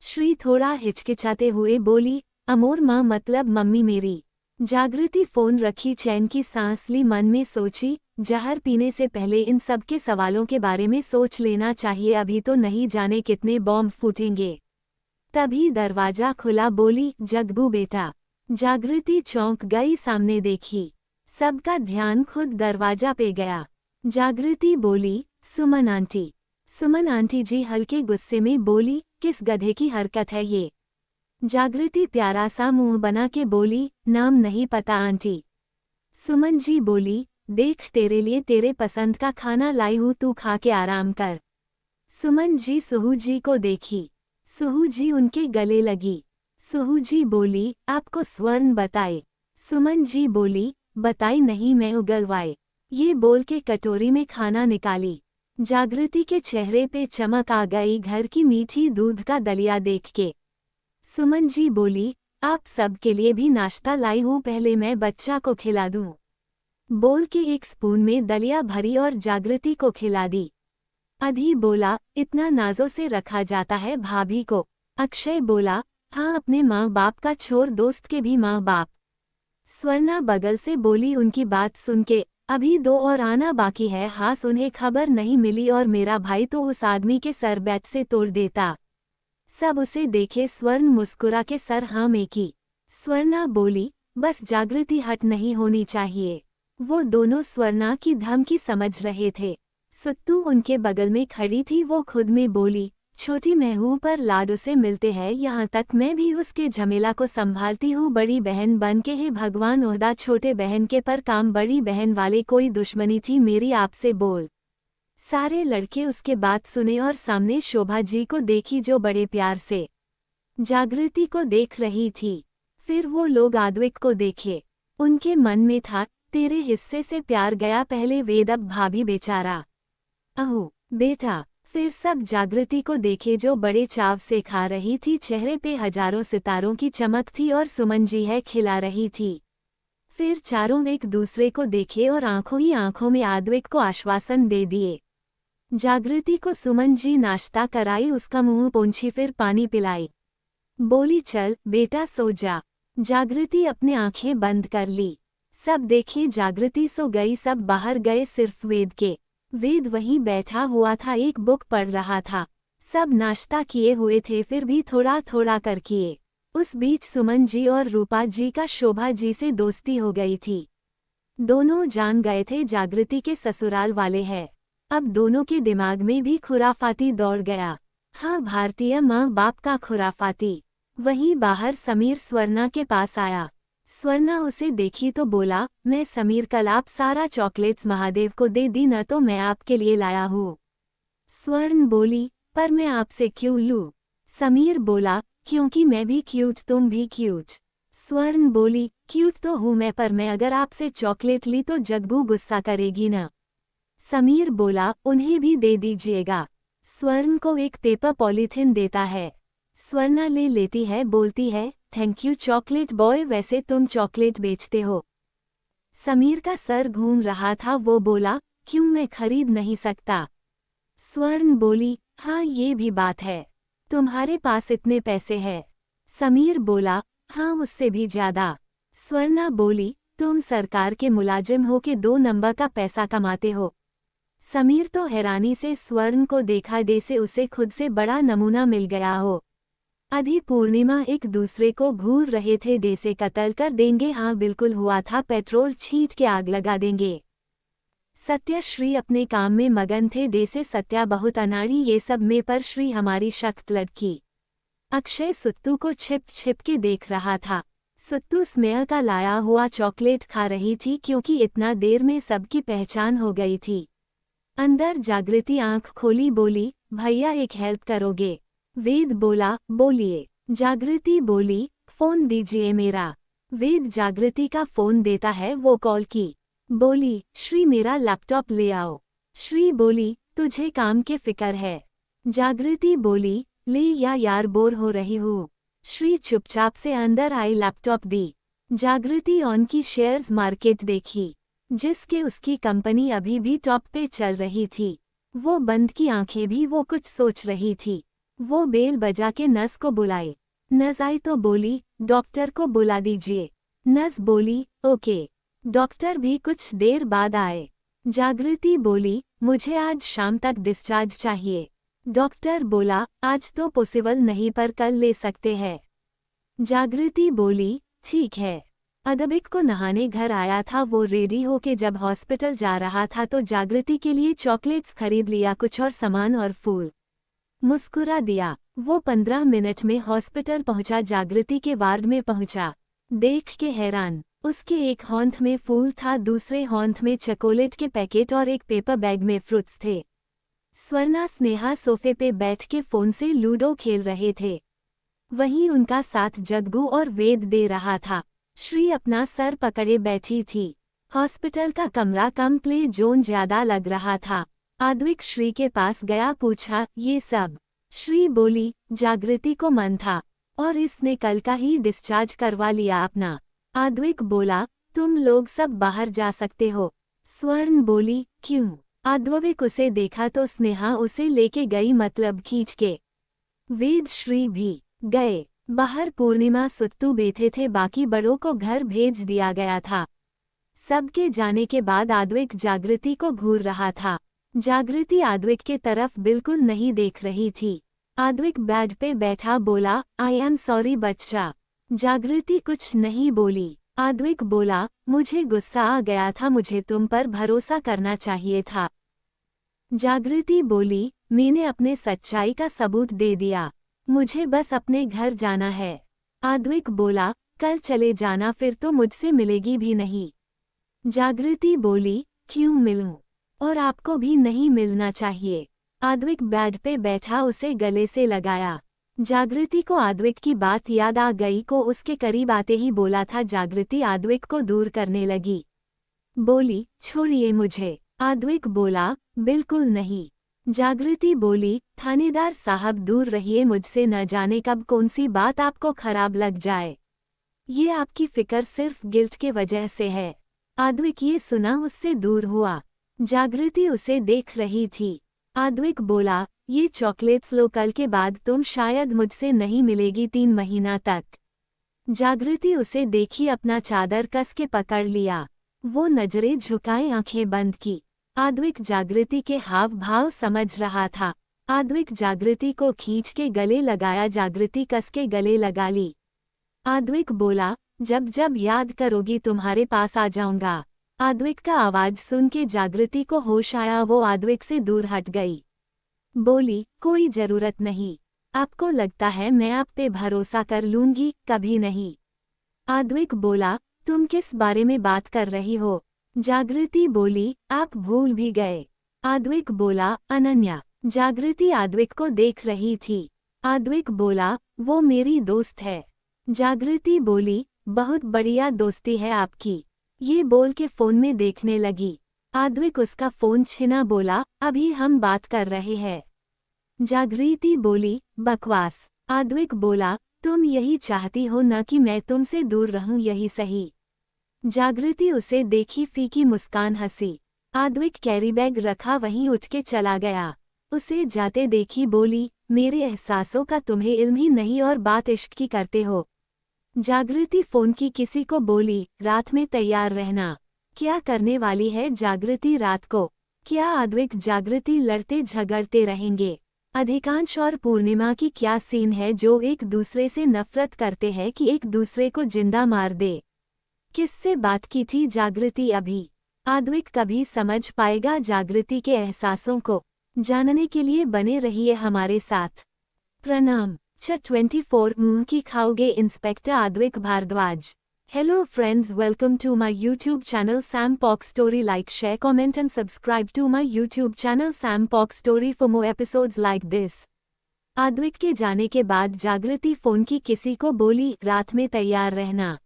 श्री थोड़ा हिचकिचाते हुए बोली, अमोर माँ मतलब मम्मी मेरी। जागृति फोन रखी, चैन की सांस ली, मन में सोची, जहर पीने से पहले इन सब के सवालों के बारे में सोच लेना चाहिए, अभी तो नहीं जाने कितने बॉम्ब फूटेंगे। तभी दरवाजा खुला, बोली, जग्गू बेटा। जागृति चौंक गई, सामने देखी। सबका ध्यान खुद दरवाजा पे गया। जागृति बोली, सुमन आंटी। सुमन आंटी जी हल्के गुस्से में बोली, किस गधे की हरकत है ये? जागृति प्यारा सा मुंह बना के बोली, नाम नहीं पता आंटी। सुमन जी बोली, देख तेरे लिए तेरे पसंद का खाना लाई हूँ, तू खा के आराम कर। सुमन जी सुहू जी को देखी। सुहू जी उनके गले लगी। सुहू जी बोली, आपको स्वर्ण बताए? सुमन जी बोली, बताई नहीं, मैं उगलवाए। ये बोल के कटोरी में खाना निकाली। जागृति के चेहरे पे चमक आ गई घर की मीठी दूध का दलिया देख के। सुमन जी बोली, आप सब के लिए भी नाश्ता लाई हूँ, पहले मैं बच्चा को खिला दूँ। बोल के एक स्पून में दलिया भरी और जागृति को खिला दी। अधी बोला, इतना नाजों से रखा जाता है भाभी को? अक्षय बोला, हाँ अपने माँ बाप का छोड़ दोस्त के भी माँ बाप। स्वर्णा बगल से बोली, उनकी बात सुन के अभी 2 और आना बाकी है। हास उन्हें खबर नहीं मिली और मेरा भाई तो उस आदमी के सर बैट से तोड़ देता। सब उसे देखे, स्वर्ण मुस्कुरा के सर हाँ में की। स्वर्णा बोली, बस जागृति हट नहीं होनी चाहिए। वो दोनों स्वर्णा की धमकी समझ रहे थे। सुत्तू उनके बगल में खड़ी थी, वो खुद में बोली, छोटी मैं हूँ पर लाडो से मिलते हैं, यहाँ तक मैं भी उसके झमेला को संभालती हूँ। बड़ी बहन बन के ही भगवान ओहदा छोटे बहन के पर काम। बड़ी बहन वाले कोई दुश्मनी थी मेरी आपसे बोल। सारे लड़के उसके बात सुने और सामने शोभा जी को देखी जो बड़े प्यार से जागृति को देख रही थी। फिर वो लोग आद्विक को देखे। उनके मन में था तेरे हिस्से से प्यार गया पहले वेद अब भाभी बेचारा। अहो बेटा। फिर सब जागृति को देखे जो बड़े चाव से खा रही थी। चेहरे पे हजारों सितारों की चमक थी और सुमन जी है खिला रही थी। फिर चारों एक दूसरे को देखे और आंखों ही आंखों में आद्विक को आश्वासन दे दिए। जागृति को सुमन जी नाश्ता कराई, उसका मुंह पोंछी, फिर पानी पिलाई। बोली चल बेटा सो जा। जागृति अपने आंखें बंद कर ली। सब देखे जागृति सो गई। सब बाहर गए सिर्फ वेद वहीं बैठा हुआ था, एक बुक पढ़ रहा था। सब नाश्ता किए हुए थे फिर भी थोड़ा थोड़ा कर किए। उस बीच सुमन जी और रूपा जी का शोभा जी से दोस्ती हो गई थी। दोनों जान गए थे जागृति के ससुराल वाले हैं। अब दोनों के दिमाग में भी खुराफाती दौड़ गया। हाँ, भारतीय माँ बाप का खुराफाती। वहीं बाहर समीर स्वर्णा के पास आया। स्वर्णा उसे देखी तो बोला, मैं समीर कल आप सारा चॉकलेट्स महादेव को दे दी न तो मैं आपके लिए लाया हूँ। स्वर्ण बोली, पर मैं आपसे क्यों लूँ? समीर बोला, क्योंकि मैं भी क्यूट तुम भी क्यूट। स्वर्ण बोली, क्यूट तो हूँ मैं, पर मैं अगर आपसे चॉकलेट ली तो जग्गू गुस्सा करेगी ना। समीर बोला, उन्हें भी दे दीजिएगा। स्वर्ण को एक पेपर पॉलीथिन देता है। स्वर्णा ले लेती है, बोलती है, थैंक यू चॉकलेट बॉय, वैसे तुम चॉकलेट बेचते हो? समीर का सर घूम रहा था, वो बोला, क्यों मैं खरीद नहीं सकता? स्वर्ण बोली, हाँ ये भी बात है, तुम्हारे पास इतने पैसे हैं। समीर बोला, हाँ उससे भी ज्यादा। स्वर्णा बोली, तुम सरकार के मुलाजिम हो के 2 नंबर का पैसा कमाते हो। समीर तो हैरानी से स्वर्ण को देखा, जैसे उसे खुद से बड़ा नमूना मिल गया हो। आधी पूर्णिमा एक दूसरे को घूर रहे थे, जैसे कत्ल कर देंगे। हाँ बिल्कुल हुआ था, पेट्रोल छींट के आग लगा देंगे। सत्या श्री अपने काम में मगन थे, जैसे सत्या बहुत अनाड़ी ये सब में, पर श्री हमारी सख्त लड़की। अक्षय सुत्तू को छिप छिप के देख रहा था। सुत्तू स्मेह का लाया हुआ चॉकलेट खा रही थी, क्योंकि इतना देर में सबकी पहचान हो गई थी। अंदर जागृति आंख खोली, बोली, भैया एक हेल्प करोगे? वेद बोला, बोलिए। जागृति बोली, फोन दीजिए मेरा। वेद जागृति का फोन देता है, वो कॉल की। बोली, श्री मेरा लैपटॉप ले आओ। श्री बोली, तुझे काम के फिक्र है? जागृति बोली, ले या यार, बोर हो रही हूँ। श्री चुपचाप से अंदर आई, लैपटॉप दी। जागृति ऑन की शेयर्स मार्केट देखी, जिसके उसकी कंपनी अभी भी टॉप पे चल रही थी। वो बंद की आंखें भी, वो कुछ सोच रही थी। वो बेल बजा के नर्स को बुलाए। नर्स आई तो बोली, डॉक्टर को बुला दीजिए। नर्स बोली, ओके। डॉक्टर भी कुछ देर बाद आए। जागृति बोली, मुझे आज शाम तक डिस्चार्ज चाहिए। डॉक्टर बोला, आज तो पॉसिबल नहीं, पर कल ले सकते हैं। जागृति बोली, ठीक है। अदबिक को नहाने घर आया था, वो रेडी होके जब हॉस्पिटल जा रहा था तो जागृति के लिए चॉकलेट्स खरीद लिया, कुछ और सामान और फूल। मुस्कुरा दिया। वो 15 मिनट में हॉस्पिटल पहुंचा। जागृति के वार्ड में पहुंचा, देख के हैरान। उसके एक हाथ में फूल था, दूसरे हाथ में चॉकलेट के पैकेट और एक पेपर बैग में फ्रूट्स थे। स्वर्णा स्नेहा सोफे पे बैठ के फोन से लूडो खेल रहे थे। वहीं उनका साथ जग्गू और वेद दे रहा था। श्री अपना सर पकड़े बैठी थी। हॉस्पिटल का कमरा कम, प्ले जोन ज्यादा लग रहा था। आद्विक श्री के पास गया, पूछा, ये सब? श्री बोली, जागृति को मन था और इसने कल का ही डिस्चार्ज करवा लिया अपना। आद्विक बोला, तुम लोग सब बाहर जा सकते हो। स्वर्ण बोली, क्यों? आद्विक उसे देखा तो स्नेहा उसे लेके गई, मतलब खींच के। वेद श्री भी गए बाहर। पूर्णिमा सुत्तू बैठे थे, बाकी बड़ों को घर भेज दिया गया था। सबके जाने के बाद आद्विक जागृति को घूर रहा था। जागृति आद्विक के तरफ बिल्कुल नहीं देख रही थी। आद्विक बेड पे बैठा, बोला, आई एम सॉरी बच्चा। जागृति कुछ नहीं बोली। आद्विक बोला, मुझे गुस्सा आ गया था, मुझे तुम पर भरोसा करना चाहिए था। जागृति बोली, मैंने अपने सच्चाई का सबूत दे दिया। मुझे बस अपने घर जाना है। आद्विक बोला, कल चले जाना, फिर तो मुझसे मिलेगी भी नहीं। जागृति बोली, क्यों मिलूं? और आपको भी नहीं मिलना चाहिए। आद्विक बेड पे बैठा उसे गले से लगाया। जागृति को आद्विक की बात याद आ गई। को उसके करीब आते ही बोला था। जागृति आद्विक को दूर करने लगी। बोली, छोड़िए मुझे। आद्विक बोला, बिल्कुल नहीं। जागृति बोली, थानेदार साहब दूर रहिए मुझसे, न जाने कब कौन सी बात आपको खराब लग जाए। ये आपकी फिक्र सिर्फ गिल्ट के वजह से है। आद्विक ये सुना उससे दूर हुआ। जागृति उसे देख रही थी। आद्विक बोला, ये चॉकलेट्स लो, कल के बाद तुम शायद मुझसे नहीं मिलेगी 3 महीना तक। जागृति उसे देखी, अपना चादर कस के पकड़ लिया। वो नजरें झुकाए, आंखें बंद की। आद्विक जागृति के हाव भाव समझ रहा था। आद्विक जागृति को खींच के गले लगाया। जागृति कस के गले लगा ली। आद्विक बोला, जब जब याद करोगी तुम्हारे पास आ जाऊंगा। आद्विक का आवाज सुन के जागृति को होश आया। वो आद्विक से दूर हट गई। बोली, कोई जरूरत नहीं। आपको लगता है मैं आप पे भरोसा कर लूंगी? कभी नहीं। आद्विक बोला, तुम किस बारे में बात कर रही हो? जागृति बोली, आप भूल भी गए। आद्विक बोला, अनन्या। जागृति आद्विक को देख रही थी। आद्विक बोला, वो मेरी दोस्त है। जागृति बोली, बहुत बढ़िया दोस्ती है आपकी। ये बोल के फोन में देखने लगी। आद्विक उसका फोन छीना, बोला, अभी हम बात कर रहे हैं। जागृति बोली, बकवास। आद्विक बोला, तुम यही चाहती हो न कि मैं तुमसे दूर रहूं, यही सही। जागृति उसे देखी, फीकी मुस्कान हंसी। आद्विक कैरी बैग रखा वहीं उठ के चला गया। उसे जाते देखी, बोली, मेरे एहसासों का तुम्हें इल्म ही नहीं और बात इश्क की करते हो। जागृति फोन की किसी को, बोली, रात में तैयार रहना। क्या करने वाली है जागृति रात को? क्या आद्विक जागृति लड़ते झगड़ते रहेंगे? अधिकांश और पूर्णिमा की क्या सीन है जो एक दूसरे से नफरत करते हैं कि एक दूसरे को जिंदा मार दे? किससे बात की थी जागृति अभी? आद्विक कभी समझ पाएगा जागृति के एहसासों को? जानने के लिए बने रहिए हमारे साथ। प्रणाम। 24 मुंह की खाओगे inspector Advik Bhardwaj. Hello friends, welcome to my YouTube channel Sam Pock Story. Like, share, comment and subscribe to my YouTube channel Sam Pock Story for more episodes like this. Advik के जाने के बाद जागृति फोन की किसी को, बोली, रात में तैयार रहना।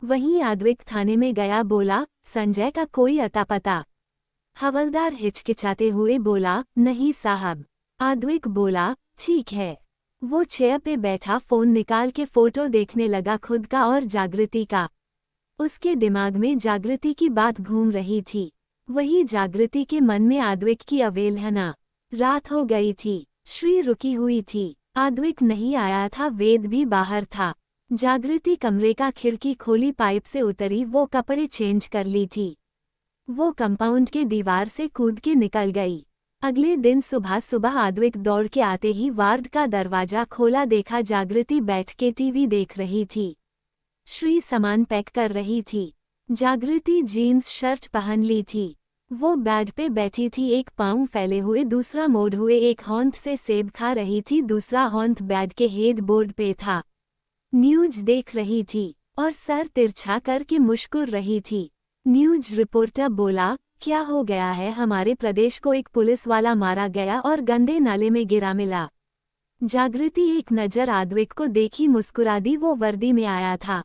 वहीं आद्विक थाने में गया, बोला, संजय का कोई अता पता? हवलदार हिचकिचाते हुए बोला, नहीं साहब। आद्विक बोला, ठीक है। वो चेयर पे बैठा फोन निकाल के फोटो देखने लगा, खुद का और जागृति का। उसके दिमाग में जागृति की बात घूम रही थी। वही जागृति के मन में आद्विक की अवहेलना। रात हो गई थी। श्री रुकी हुई थी। आद्विक नहीं आया था, वेद भी बाहर था। जागृति कमरे का खिड़की खोली, पाइप से उतरी, वो कपड़े चेंज कर ली थी। वो कंपाउंड के दीवार से कूद के निकल गई। अगले दिन सुबह सुबह आद्विक दौड़ के आते ही वार्ड का दरवाजा खोला, देखा जागृति बैठ के टीवी देख रही थी। श्री सामान पैक कर रही थी। जागृति जीन्स शर्ट पहन ली थी। वो बेड पे बैठी थी, एक पाँव फैले हुए, दूसरा मोड़ हुए, एक हाथ से सेब खा रही थी, दूसरा हाथ बेड के हेडबोर्ड पे था। न्यूज देख रही थी और सर तिरछा करके मुस्कुरा रही थी। न्यूज रिपोर्टर बोला, क्या हो गया है? हमारे प्रदेश को एक पुलिस वाला मारा गया और गंदे नाले में गिरा मिला। जागृति एक नजर आद्विक को देखी, मुस्कुरा दी, वो वर्दी में आया था।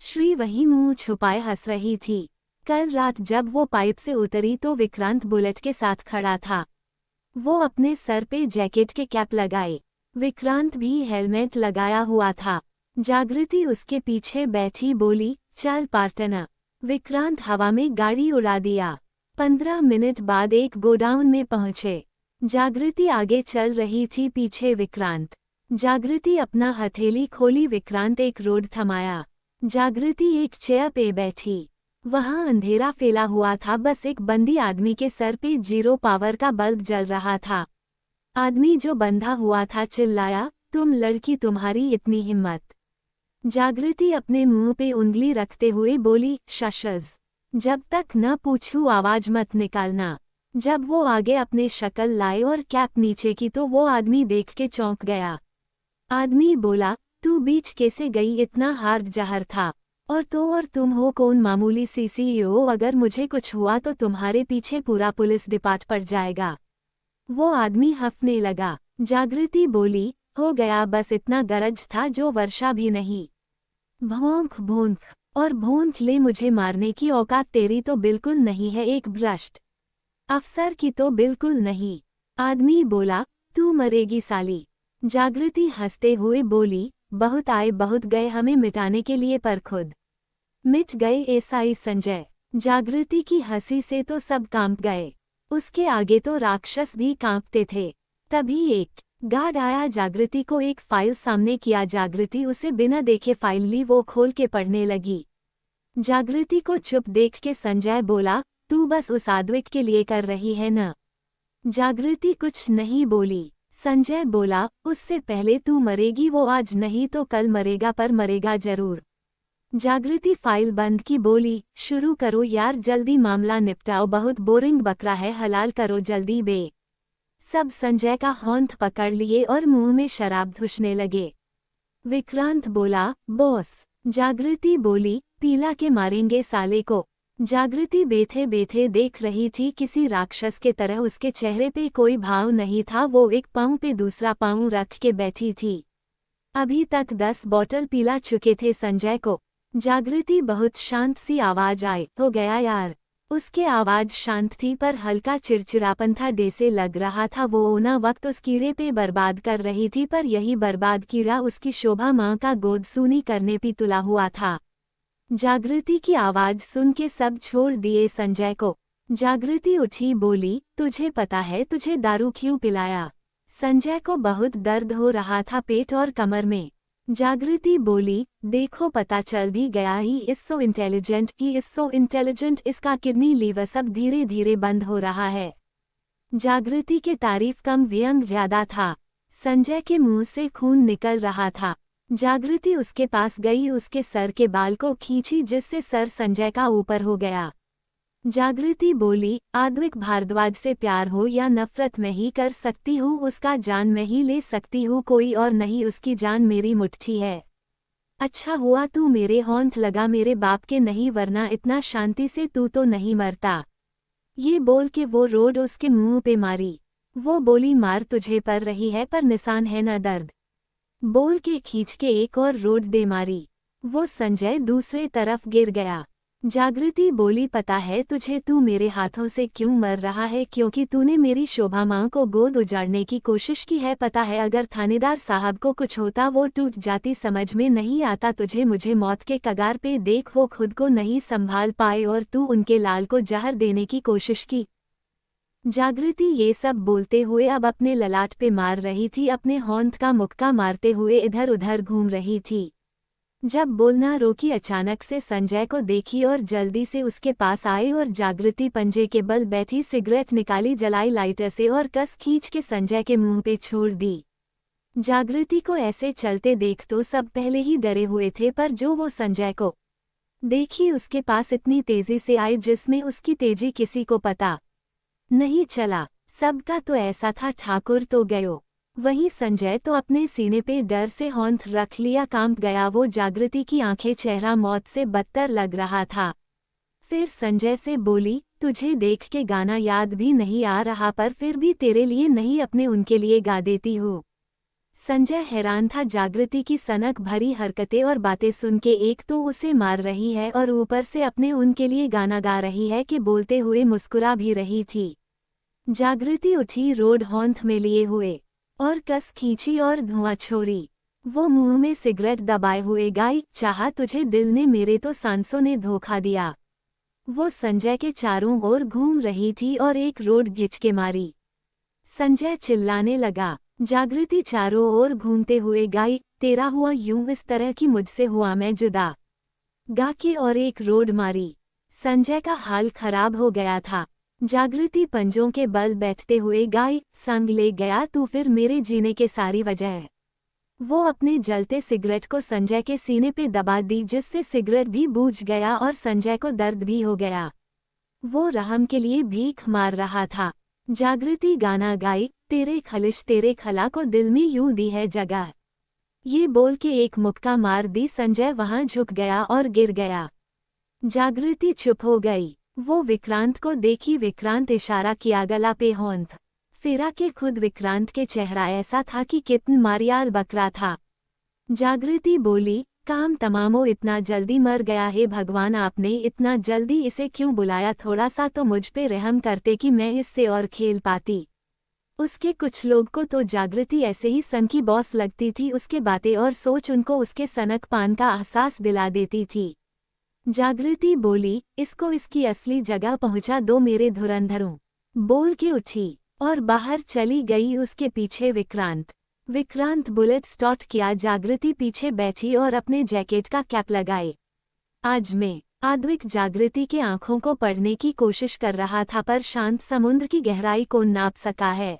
श्री वही मुंह छुपाए हंस रही थी। कल रात जब वो पाइप से उतरी तो विक्रांत बुलेट के साथ खड़ा था। वो अपने सर पे जैकेट के कैप लगाए। विक्रांत भी हेलमेट लगाया हुआ था। जागृति उसके पीछे बैठी, बोली, चल पार्टनर। विक्रांत हवा में गाड़ी उड़ा दिया। 15 मिनट बाद एक गोडाउन में पहुंचे। जागृति आगे चल रही थी, पीछे विक्रांत। जागृति अपना हथेली खोली, विक्रांत एक रोड थमाया। जागृति एक चेयर पे बैठी। वहां अंधेरा फैला हुआ था, बस एक बंदी आदमी के सर पे 0 पावर का बल्ब जल रहा था। आदमी जो बंधा हुआ था चिल्लाया, तुम लड़की, तुम्हारी इतनी हिम्मत? जागृति अपने मुंह पे उंगली रखते हुए बोली, शशज, जब तक न पूछूं आवाज मत निकालना। जब वो आगे अपने शक्ल लाए और कैप नीचे की तो वो आदमी देख के चौंक गया। आदमी बोला, तू बीच कैसे गई, इतना हार्द जहर था। और तुम हो कौन, मामूली सी सीईओ, अगर मुझे कुछ हुआ तो तुम्हारे पीछे पूरा पुलिस डिपार्ट पड़ जाएगा। वो आदमी हंसने लगा। जागृति बोली, हो गया, बस इतना गरज था जो वर्षा भी नहीं। भौंक भौंक, और भौंक ले, मुझे मारने की औकात तेरी तो बिल्कुल नहीं है, एक भ्रष्ट अफसर की तो बिल्कुल नहीं। आदमी बोला, तू मरेगी साली। जागृति हंसते हुए बोली, बहुत आए बहुत गए हमें मिटाने के लिए, पर खुद मिट गए एसआई संजय। जागृति की हंसी से तो सब कांप गए, उसके आगे तो राक्षस भी कांपते थे। तभी एक गार्ड आया, जागृति को एक फाइल सामने किया। जागृति उसे बिना देखे फाइल ली, वो खोल के पढ़ने लगी। जागृति को चुप देख के संजय बोला, तू बस उस आद्विक के लिए कर रही है न? जागृति कुछ नहीं बोली। संजय बोला, उससे पहले तू मरेगी, वो आज नहीं तो कल मरेगा, पर मरेगा जरूर। जागृति फाइल बंद की, बोली, शुरू करो यार, जल्दी मामला निपटाओ, बहुत बोरिंग बकरा है, हलाल करो जल्दी बे। सब संजय का होंठ पकड़ लिए और मुंह में शराब धुसने लगे। विक्रांत बोला, बॉस। जागृति बोली, पीला के मारेंगे साले को। जागृति बेथे बेथे देख रही थी, किसी राक्षस के तरह, उसके चेहरे पे कोई भाव नहीं था। वो एक पांव पे दूसरा पांव रख के बैठी थी। अभी तक 10 बॉटल पिला चुके थे संजय को। जागृति बहुत शांत सी आवाज आई, हो गया यार। उसके आवाज शांत थी पर हल्का चिड़चिड़ापन था, जैसे लग रहा था वो ओना वक्त उस कीड़े पे बर्बाद कर रही थी, पर यही बर्बाद कीड़ा उसकी शोभा माँ का गोद सूनी करने पे तुला हुआ था। जागृति की आवाज सुन के सब छोड़ दिए संजय को। जागृति उठी, बोली, तुझे पता है तुझे दारू क्यों पिलाया? संजय को बहुत दर्द हो रहा था पेट और कमर में। जागृति बोली, देखो पता चल भी गया, ही इज सो इंटेलिजेंट, इसका किडनी लीवर सब धीरे धीरे बंद हो रहा है। जागृति के तारीफ कम व्यंग ज्यादा था। संजय के मुंह से खून निकल रहा था। जागृति उसके पास गई, उसके सर के बाल को खींची, जिससे सर संजय का ऊपर हो गया। जागृति बोली, आद्विक भारद्वाज से प्यार हो या नफरत मैं ही कर सकती हूँ, उसका जान मैं ही ले सकती हूँ, कोई और नहीं, उसकी जान मेरी मुट्ठी है। अच्छा हुआ तू मेरे होंठ लगा, मेरे बाप के नहीं, वरना इतना शांति से तू तो नहीं मरता। ये बोल के वो रोड उसके मुंह पे मारी। वो बोली, मार तुझे पर रही है, पर निशान है न दर्द। बोल के खींच के एक और रोड दे मारी। वो संजय दूसरे तरफ गिर गया। जागृति बोली, पता है तुझे तू मेरे हाथों से क्यों मर रहा है? क्योंकि तूने मेरी शोभा माँ को गोद उजाड़ने की कोशिश की है। पता है अगर थानेदार साहब को कुछ होता वो टूट जाती, समझ में नहीं आता तुझे? मुझे मौत के कगार पे देख, वो खुद को नहीं संभाल पाए और तू उनके लाल को जहर देने की कोशिश की। जागृति ये सब बोलते हुए अब अपने ललाट पे मार रही थी, अपने होंठ का मुक्का मारते हुए इधर उधर घूम रही थी। जब बोलना रोकी, अचानक से संजय को देखी और जल्दी से उसके पास आई और जागृति पंजे के बल बैठी, सिगरेट निकाली, जलाई लाइटर से और कस खींच के संजय के मुंह पे छोड़ दी। जागृति को ऐसे चलते देख तो सब पहले ही डरे हुए थे, पर जो वो संजय को देखी उसके पास इतनी तेजी से आई जिसमें उसकी तेजी किसी को पता नहीं चला। सबका तो ऐसा था, ठाकुर तो गयो। वहीं संजय तो अपने सीने पे डर से होंठ रख लिया, कांप गया वो। जागृति की आंखें, चेहरा मौत से बदतर लग रहा था। फिर संजय से बोली, तुझे देख के गाना याद भी नहीं आ रहा, पर फिर भी तेरे लिए नहीं अपने उनके लिए गा देती हूँ। संजय हैरान था, जागृति की सनक भरी हरकतें और बातें सुन के। एक तो उसे मार रही है और ऊपर से अपने उनके लिए गाना गा रही है कि बोलते हुए मुस्कुरा भी रही थी। जागृति उठी, रोड होंठ में लिए हुए और कस खींची और धुआं छोड़ी। वो मुंह में सिगरेट दबाए हुए गाई, चाहा तुझे दिल ने, मेरे तो सांसों ने धोखा दिया। वो संजय के चारों ओर घूम रही थी और एक रोड घिंच के मारी। संजय चिल्लाने लगा। जागृति चारों ओर घूमते हुए गाई, तेरा हुआ यूं इस तरह की, मुझसे हुआ मैं जुदा, गा के और एक रोड मारी। संजय का हाल खराब हो गया था। जागृति पंजों के बल बैठते हुए गाई, संग ले गया तू फिर मेरे जीने के सारी वजह। वो अपने जलते सिगरेट को संजय के सीने पे दबा दी, जिससे सिगरेट भी बूझ गया और संजय को दर्द भी हो गया। वो रहम के लिए भीख मार रहा था। जागृति गाना गाई, तेरे खलिश तेरे खला को दिल में यूं दी है जगह। ये बोल के एक मुक्का मार दी, संजय वहां झुक गया और गिर गया। जागृति चुप हो गई। वो विक्रांत को देखी, विक्रांत इशारा किया, गला पे होंठ फेरा के खुद विक्रांत के चेहरा ऐसा था कि कितन मारियाल बकरा था। जागृति बोली, काम तमामो, इतना जल्दी मर गया है भगवान, आपने इतना जल्दी इसे क्यों बुलाया? थोड़ा सा तो मुझ पे रहम करते कि मैं इससे और खेल पाती। उसके कुछ लोग को तो जागृति ऐसे ही सन की बॉस लगती थी, उसके बातें और सोच उनको उसके सनक पान का एहसास दिला देती थी। जागृति बोली, इसको इसकी असली जगह पहुंचा दो मेरे धुरंधरों, बोल के उठी और बाहर चली गई। उसके पीछे विक्रांत बुलेट स्टार्ट किया। जागृति पीछे बैठी और अपने जैकेट का कैप लगाए। आज में आद्विक जागृति के आंखों को पढ़ने की कोशिश कर रहा था, पर शांत समुद्र की गहराई को नाप सका है।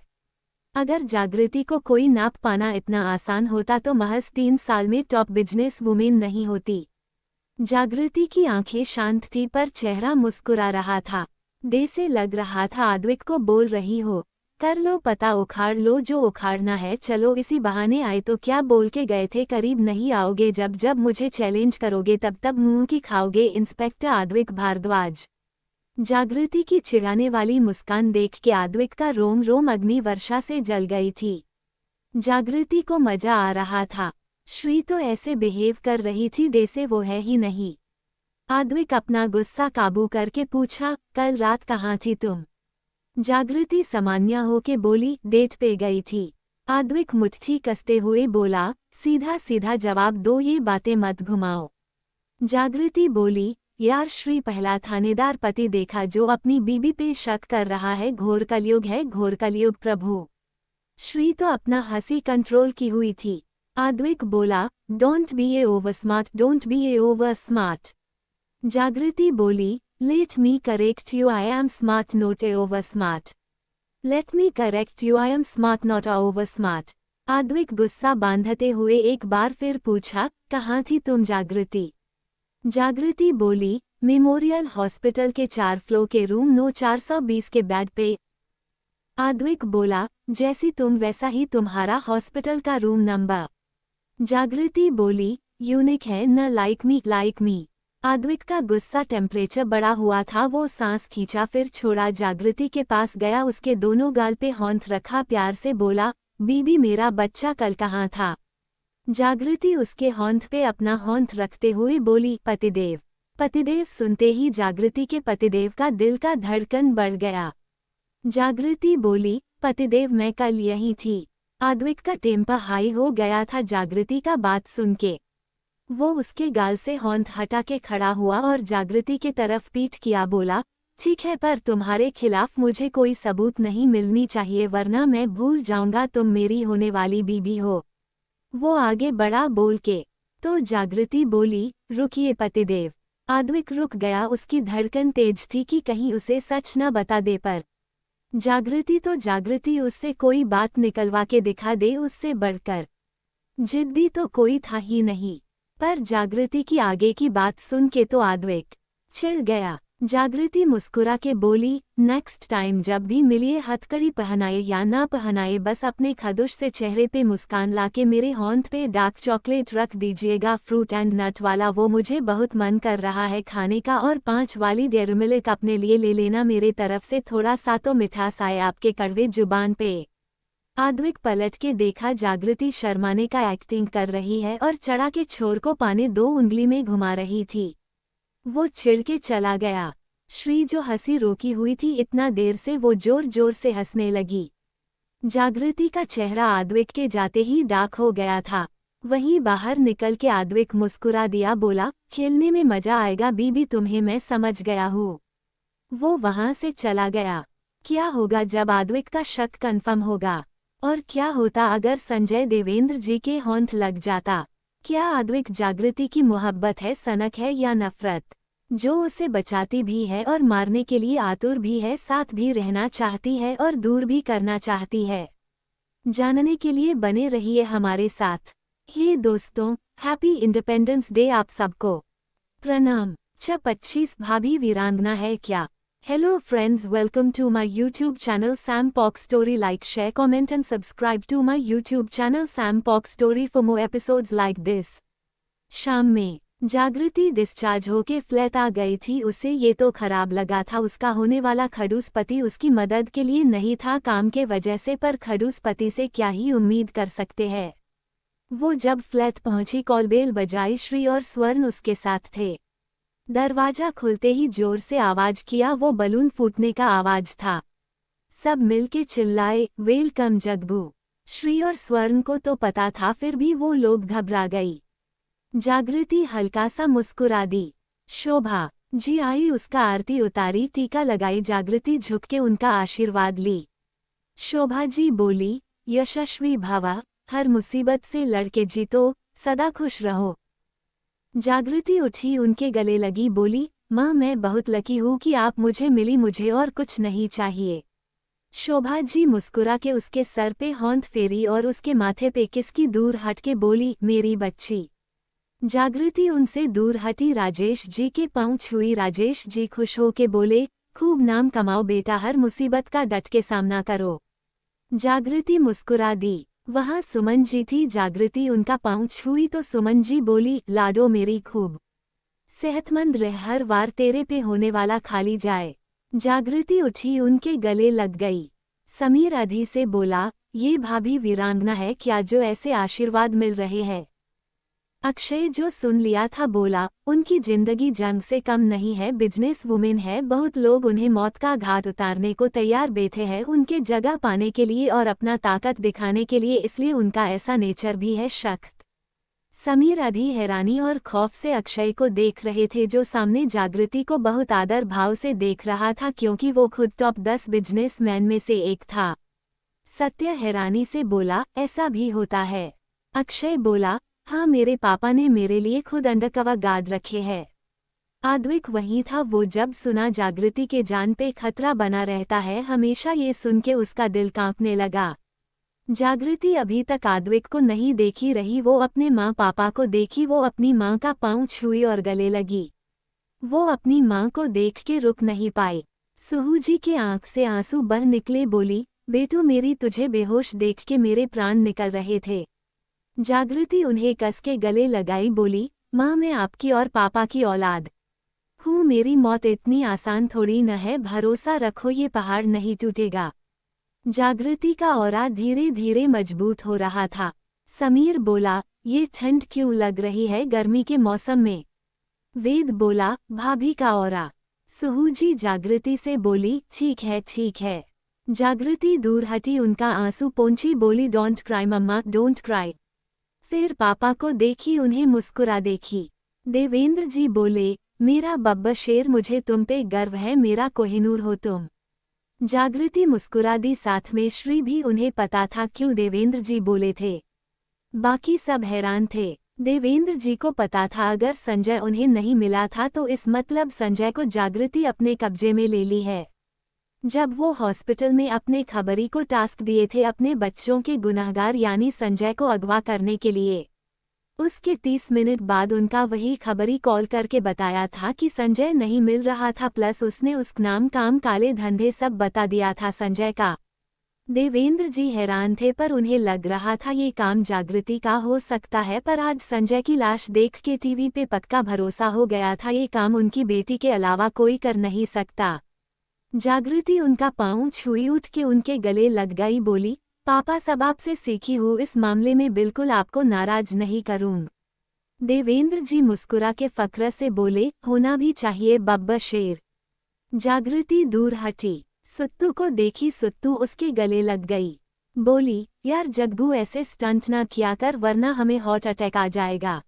अगर जागृति को कोई नाप पाना इतना आसान होता तो महज 3 साल में टॉप बिजनेस वुमेन नहीं होती। जागृति की आंखें शांत थी पर चेहरा मुस्कुरा रहा था। दे से लग रहा था आद्विक को बोल रही हो, कर लो पता, उखाड़ लो जो उखाड़ना है, चलो इसी बहाने आए तो क्या बोल के गए थे, करीब नहीं आओगे, जब जब मुझे चैलेंज करोगे तब तब मुंह की खाओगे। इंस्पेक्टर आद्विक भारद्वाज। जागृति की चिढ़ाने वाली मुस्कान देख के आद्विक का रोम रोम अग्नि वर्षा से जल गई थी। जागृति को मजा आ रहा था। श्री तो ऐसे बिहेव कर रही थी जैसे वो है ही नहीं। आद्विक अपना गुस्सा काबू करके पूछा, कल रात कहाँ थी तुम? जागृति सामान्य होके बोली, डेट पे गई थी। आद्विक मुट्ठी कसते हुए बोला, सीधा सीधा जवाब दो, ये बातें मत घुमाओ। जागृति बोली, यार श्री पहला थानेदार पति देखा जो अपनी बीबी पे शक कर रहा है, घोर कलयुग है, घोर कलयुग प्रभु। श्री तो अपना हंसी कंट्रोल की हुई थी। आद्विक बोला, don't be A over smart, don't be A over smart. जागृति बोली, let me correct you, I am smart not a over smart. Let me correct you, I am smart not a over smart. Advik गुस्सा बांधते हुए एक बार फिर पूछा, कहाँ थी तुम जागृति? जागृति बोली, मेमोरियल हॉस्पिटल के 4 फ्लोर के रूम नो 420 के बेड पे। आद्विक बोला, जैसी तुम वैसा ही तुम्हारा हॉस्पिटल का रूम नंबर। जागृति बोली, यूनिक है न, लाइक मी। आद्विक का गुस्सा टेम्परेचर बढ़ा हुआ था। वो सांस खींचा फिर छोड़ा, जागृति के पास गया, उसके दोनों गाल पे होंठ रखा, प्यार से बोला, बीबी मेरा बच्चा कल कहाँ था? जागृति उसके होंठ पे अपना होंठ रखते हुए बोली, पतिदेव। पतिदेव सुनते ही जागृति के पतिदेव का दिल का धड़कन बढ़ गया। जागृति बोली, पतिदेव मैं कल यहीं थी। आद्विक का टेम्पर हाई हो गया था जागृति का बात सुन के। वो उसके गाल से होंठ हटा के खड़ा हुआ और जागृति के तरफ पीठ किया, बोला, ठीक है, पर तुम्हारे खिलाफ मुझे कोई सबूत नहीं मिलनी चाहिए, वरना मैं भूल जाऊंगा तुम मेरी होने वाली बीबी हो। वो आगे बढ़ा बोल के। तो जागृति बोली, रुकिए पतिदेव। आद्विक रुक गया, उसकी धड़कन तेज थी कि कहीं उसे सच न बता दे, पर जागृति उससे कोई बात निकलवा के दिखा दे, उससे बढ़कर जिद्दी तो कोई था ही नहीं। पर जागृति की आगे की बात सुन के तो आद्विक चिढ़ गया। जागृति मुस्कुरा के बोली, नेक्स्ट टाइम जब भी मिलिए हथकड़ी पहनाए या ना पहनाए, बस अपने खदुश से चेहरे पे मुस्कान लाके मेरे होंठ पे डार्क चॉकलेट रख दीजिएगा, फ्रूट एंड नट वाला, वो मुझे बहुत मन कर रहा है खाने का, और 5 वाली डेयरी मिल्क अपने लिए ले लेना, मेरे तरफ से थोड़ा सा तो मिठास आए आपके कड़वे जुबान पे। आद्विक पलट के देखा, जागृति शर्माने का एक्टिंग कर रही है और चढ़ा के छोर को पाने 2 उंगली में घुमा रही थी। वो चिढ़ के चला गया। श्री जो हंसी रोकी हुई थी इतना देर से, वो जोर जोर से हंसने लगी। जागृति का चेहरा आद्विक के जाते ही डार्क हो गया था। वहीं बाहर निकल के आद्विक मुस्कुरा दिया, बोला, खेलने में मजा आएगा बीबी, तुम्हें मैं समझ गया हूँ। वो वहां से चला गया। क्या होगा जब आद्विक का शक कन्फर्म होगा? और क्या होता अगर संजय देवेंद्र जी के होंठ लग जाता? क्या आद्विक जागृति की मोहब्बत है, सनक है या नफरत, जो उसे बचाती भी है और मारने के लिए आतुर भी है, साथ भी रहना चाहती है और दूर भी करना चाहती है? जानने के लिए बने रहिए हमारे साथ। हे दोस्तों, हैप्पी इंडिपेंडेंस डे आप सबको। प्रणाम। 25 भाभी वीरांगना है क्या? Hello friends, welcome to my YouTube channel Sam Pock Story. Like, share, comment and subscribe to my YouTube channel Sam Pock Story for more episodes like this. शाम में जागृति डिस्चार्ज होके फ्लैट आ गई थी। उसे ये तो खराब लगा था उसका होने वाला खड़ूस पति उसकी मदद के लिए नहीं था काम के वजह से, पर खड़ूस पति से क्या ही उम्मीद कर सकते हैं। वो जब फ्लैट पहुंची कॉलबेल बजाई, श्री और स्वर्ण उसके साथ थे। दरवाजा खुलते ही जोर से आवाज किया, वो बलून फूटने का आवाज था। सब मिलके चिल्लाए, वेलकम जग्गू। श्री और स्वर्ण को तो पता था, फिर भी वो लोग घबरा गई। जागृति हल्का सा मुस्कुरा दी। शोभा जी आई, उसका आरती उतारी, टीका लगाई। जागृति झुक के उनका आशीर्वाद ली। शोभा जी बोली, यशस्वी भवा, हर मुसीबत से लड़के जीतो, सदा खुश रहो। जागृति उठी, उनके गले लगी, बोली, माँ मैं बहुत लकी हूँ कि आप मुझे मिली, मुझे और कुछ नहीं चाहिए। शोभा जी मुस्कुरा के उसके सर पे होंठ फेरी और उसके माथे पे किसकी दूर हट के बोली, मेरी बच्ची। जागृति उनसे दूर हटी, राजेश जी के पांव छुई। राजेश जी खुश हो के बोले, खूब नाम कमाओ बेटा, हर मुसीबत का डट के सामना करो। जागृति मुस्कुरा दी। वहाँ सुमन जी थी। जागृति उनका पांव छुई तो सुमन जी बोली, लाडो मेरी खूब सेहतमंद रह, हर वार तेरे पे होने वाला खाली जाए। जागृति उठी, उनके गले लग गई। समीर अधि से बोला, ये भाभी वीरांगना है क्या जो ऐसे आशीर्वाद मिल रहे हैं। अक्षय जो सुन लिया था बोला, उनकी जिंदगी जंग से कम नहीं है, बिजनेस वुमेन है, बहुत लोग उन्हें मौत का घाट उतारने को तैयार बैठे हैं उनके जगह पाने के लिए और अपना ताकत दिखाने के लिए, इसलिए उनका ऐसा नेचर भी है सख्त। समीर अधि हैरानी और खौफ से अक्षय को देख रहे थे, जो सामने जागृति को बहुत आदर भाव से देख रहा था क्योंकि वो खुद टॉप 10 बिजनेसमैन में से एक था। सत्य हैरानी से बोला, ऐसा भी होता है। अक्षय बोला, हाँ मेरे पापा ने मेरे लिए खुद अंडरकवर गार्ड रखे हैं। आद्विक वहीं था, वो जब सुना जागृति के जान पे खतरा बना रहता है, हमेशा ये सुन के उसका दिल कांपने लगा। जागृति अभी तक आद्विक को नहीं देखी रही, वो अपने माँ पापा को देखी। वो अपनी माँ का पाँव छुई और गले लगी। वो अपनी माँ को देख के रुक नहीं पाई। सुहू जी के आंख से आंसू बह निकले, बोली, बेटू मेरी तुझे बेहोश देख के मेरे प्राण निकल रहे थे। जागृति उन्हें कस के गले लगाई, बोली, माँ मैं आपकी और पापा की औलाद हूँ, मेरी मौत इतनी आसान थोड़ी न है, भरोसा रखो ये पहाड़ नहीं टूटेगा। जागृति का ऑरा धीरे धीरे मजबूत हो रहा था। समीर बोला, ये ठंड क्यों लग रही है गर्मी के मौसम में। वेद बोला, भाभी का ऑरा। सुहू जी जागृति से बोली, ठीक है ठीक है। जागृति दूर हटी, उनका आंसू पोंछी, बोली, don't cry mama, don't cry. फिर पापा को देखी, उन्हें मुस्कुरा देखी। देवेंद्र जी बोले, मेरा बब्बर शेर, मुझे तुम पे गर्व है, मेरा कोहिनूर हो तुम। जागृति मुस्कुरा दी, साथ में श्री भी। उन्हें पता था क्यों देवेंद्र जी बोले थे। बाकी सब हैरान थे। देवेंद्र जी को पता था अगर संजय उन्हें नहीं मिला था तो इस मतलब संजय को जागृति अपने कब्जे में ले ली है। जब वो हॉस्पिटल में अपने खबरी को टास्क दिए थे अपने बच्चों के गुनहगार यानी संजय को अगवा करने के लिए, उसके 30 मिनट बाद उनका वही खबरी कॉल करके बताया था कि संजय नहीं मिल रहा था, प्लस उसने उस नाम काम काले धंधे सब बता दिया था संजय का। देवेंद्र जी हैरान थे, पर उन्हें लग रहा था ये काम जागृति का हो सकता है, पर आज संजय की लाश देख के टीवी पे पक्का भरोसा हो गया था ये काम उनकी बेटी के अलावा कोई कर नहीं सकता। जागृति उनका पाँव छुई, उठ के उनके गले लग गई, बोली, पापा सब आपसे सीखी हूँ, इस मामले में बिल्कुल आपको नाराज नहीं करूँगा। देवेंद्र जी मुस्कुरा के फक्र से बोले, होना भी चाहिए बब्बर शेर। जागृति दूर हटी, सुत्तू को देखी, सुत्तू उसके गले लग गई। बोली, यार जग्गू ऐसे स्टंट ना किया कर वरना हमें हार्ट अटैक आ जाएगा।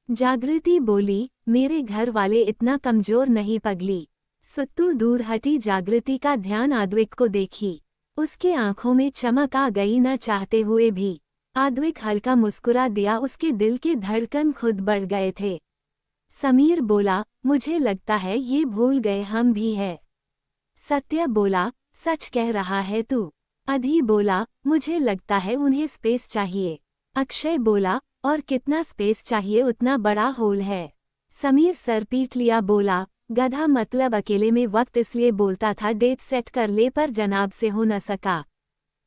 जागृति बोली, मेरे घर वाले इतना कमजोर नहीं पगली। सुत्तू दूर हटी, जागृति का ध्यान आद्विक को देखी। उसके आंखों में चमक आ गई, न चाहते हुए भी। आद्विक हल्का मुस्कुरा दिया, उसके दिल के धड़कन खुद बढ़ गए थे। समीर बोला, मुझे लगता है ये भूल गए हम भी है। सत्य बोला, सच कह रहा है तू। अधि बोला, मुझे लगता है उन्हें स्पेस चाहिए। अक्षय बोला, और कितना स्पेस चाहिए, उतना बड़ा होल है। समीर सर पीट लिया, बोला, गधा मतलब अकेले में वक्त इसलिए बोलता था डेट सेट कर ले पर जनाब से हो न सका।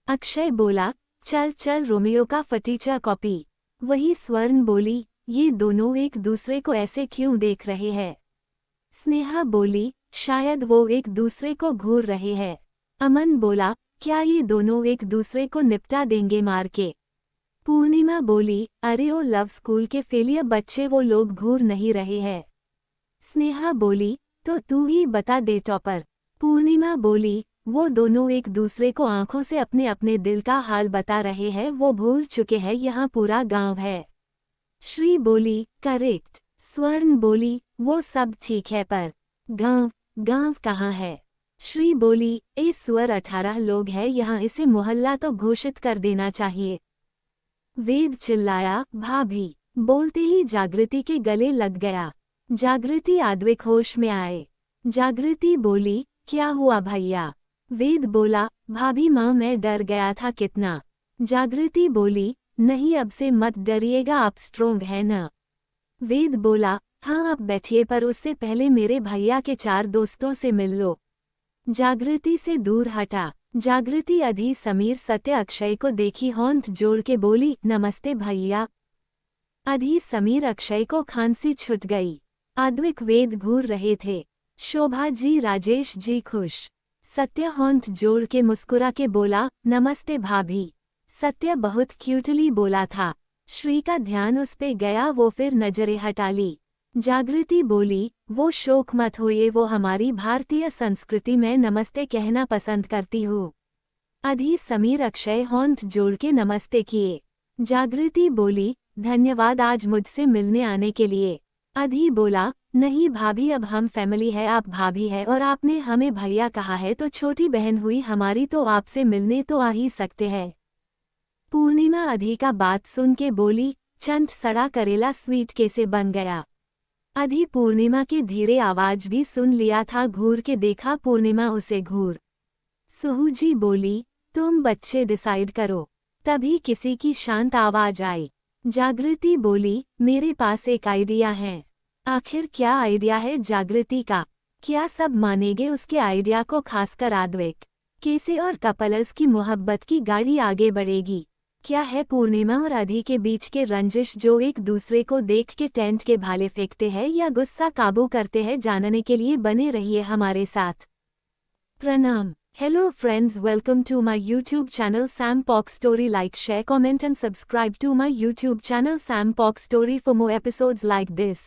अक्षय बोला, चल चल रोमियो का फटीचा कॉपी। वही स्वर्ण बोली, ये दोनों एक दूसरे को ऐसे क्यों देख रहे हैं? स्नेहा बोली, शायद वो एक दूसरे को घूर रहे हैं। अमन बोला, क्या ये दोनों एक दूसरे को निपटा देंगे मार के? पूर्णिमा बोली, अरे ओ लव स्कूल के फेलियर बच्चे, वो लोग घूर नहीं रहे हैं। स्नेहा बोली, तो तू ही बता दे टॉपर। पूर्णिमा बोली, वो दोनों एक दूसरे को आंखों से अपने अपने दिल का हाल बता रहे हैं, वो भूल चुके हैं यहाँ पूरा गांव है। श्री बोली, करेक्ट। स्वर्ण बोली, वो सब ठीक है पर गांव गांव कहाँ है? श्री बोली, ए सुअर 18 लोग हैं यहाँ, इसे मोहल्ला तो घोषित कर देना चाहिए। वेद चिल्लाया, भाभी। बोलते ही जागृति के गले लग गया। जागृति आद्विक होश में आए। जागृति बोली, क्या हुआ भैया? वेद बोला, भाभी माँ मैं डर गया था कितना। जागृति बोली, नहीं अब से मत डरिएगा, आप स्ट्रोंग है ना? वेद बोला, हाँ आप बैठिए पर उससे पहले मेरे भैया के 4 दोस्तों से मिल लो। जागृति से दूर हटा। जागृति अधि समीर सत्य अक्षय को देखी, होंठ जोड़ के बोली, नमस्ते भैया। अधि समीर अक्षय को खांसी छूट गई। आद्विक वेद घूर रहे थे। शोभा जी राजेश जी खुश। सत्य होंठ जोड़ के मुस्कुरा के बोला, नमस्ते भाभी। सत्य बहुत क्यूटली बोला था। श्री का ध्यान उस पे गया, वो फिर नजरें हटा ली। जागृति बोली, वो शोक मत होइए, वो हमारी भारतीय संस्कृति में नमस्ते कहना पसंद करती हूँ। अधि समीर अक्षय होंठ जोड़ के नमस्ते किए। जागृति बोली, धन्यवाद आज मुझसे मिलने आने के लिए। अधि बोला, नहीं भाभी अब हम फैमिली है, आप भाभी है और आपने हमें भैया कहा है तो छोटी बहन हुई हमारी, तो आपसे मिलने तो आ ही सकते हैं। पूर्णिमा अधि का बात सुन के बोली, चंट सड़ा करेला स्वीट कैसे बन गया? अधि पूर्णिमा की धीरे आवाज भी सुन लिया था, घूर के देखा पूर्णिमा उसे घूर। सुहू जी बोली, तुम बच्चे डिसाइड करो। तभी किसी की शांत आवाज आई। जागृति बोली, मेरे पास एक आइडिया है। आखिर क्या आइडिया है जागृति का? क्या सब मानेंगे उसके आइडिया को, खासकर आद्विक? कैसे और कपल्स की मोहब्बत की गाड़ी आगे बढ़ेगी? क्या है पूर्णिमा और अधि के बीच के रंजिश जो एक दूसरे को देख के टेंट के भाले फेंकते हैं या गुस्सा काबू करते हैं? जानने के लिए बने रहिए हमारे साथ। प्रणाम। Hello friends, welcome to my YouTube channel Sam Pock Story. Like, share, comment and subscribe to my YouTube channel Sam Pock Story for more episodes like this.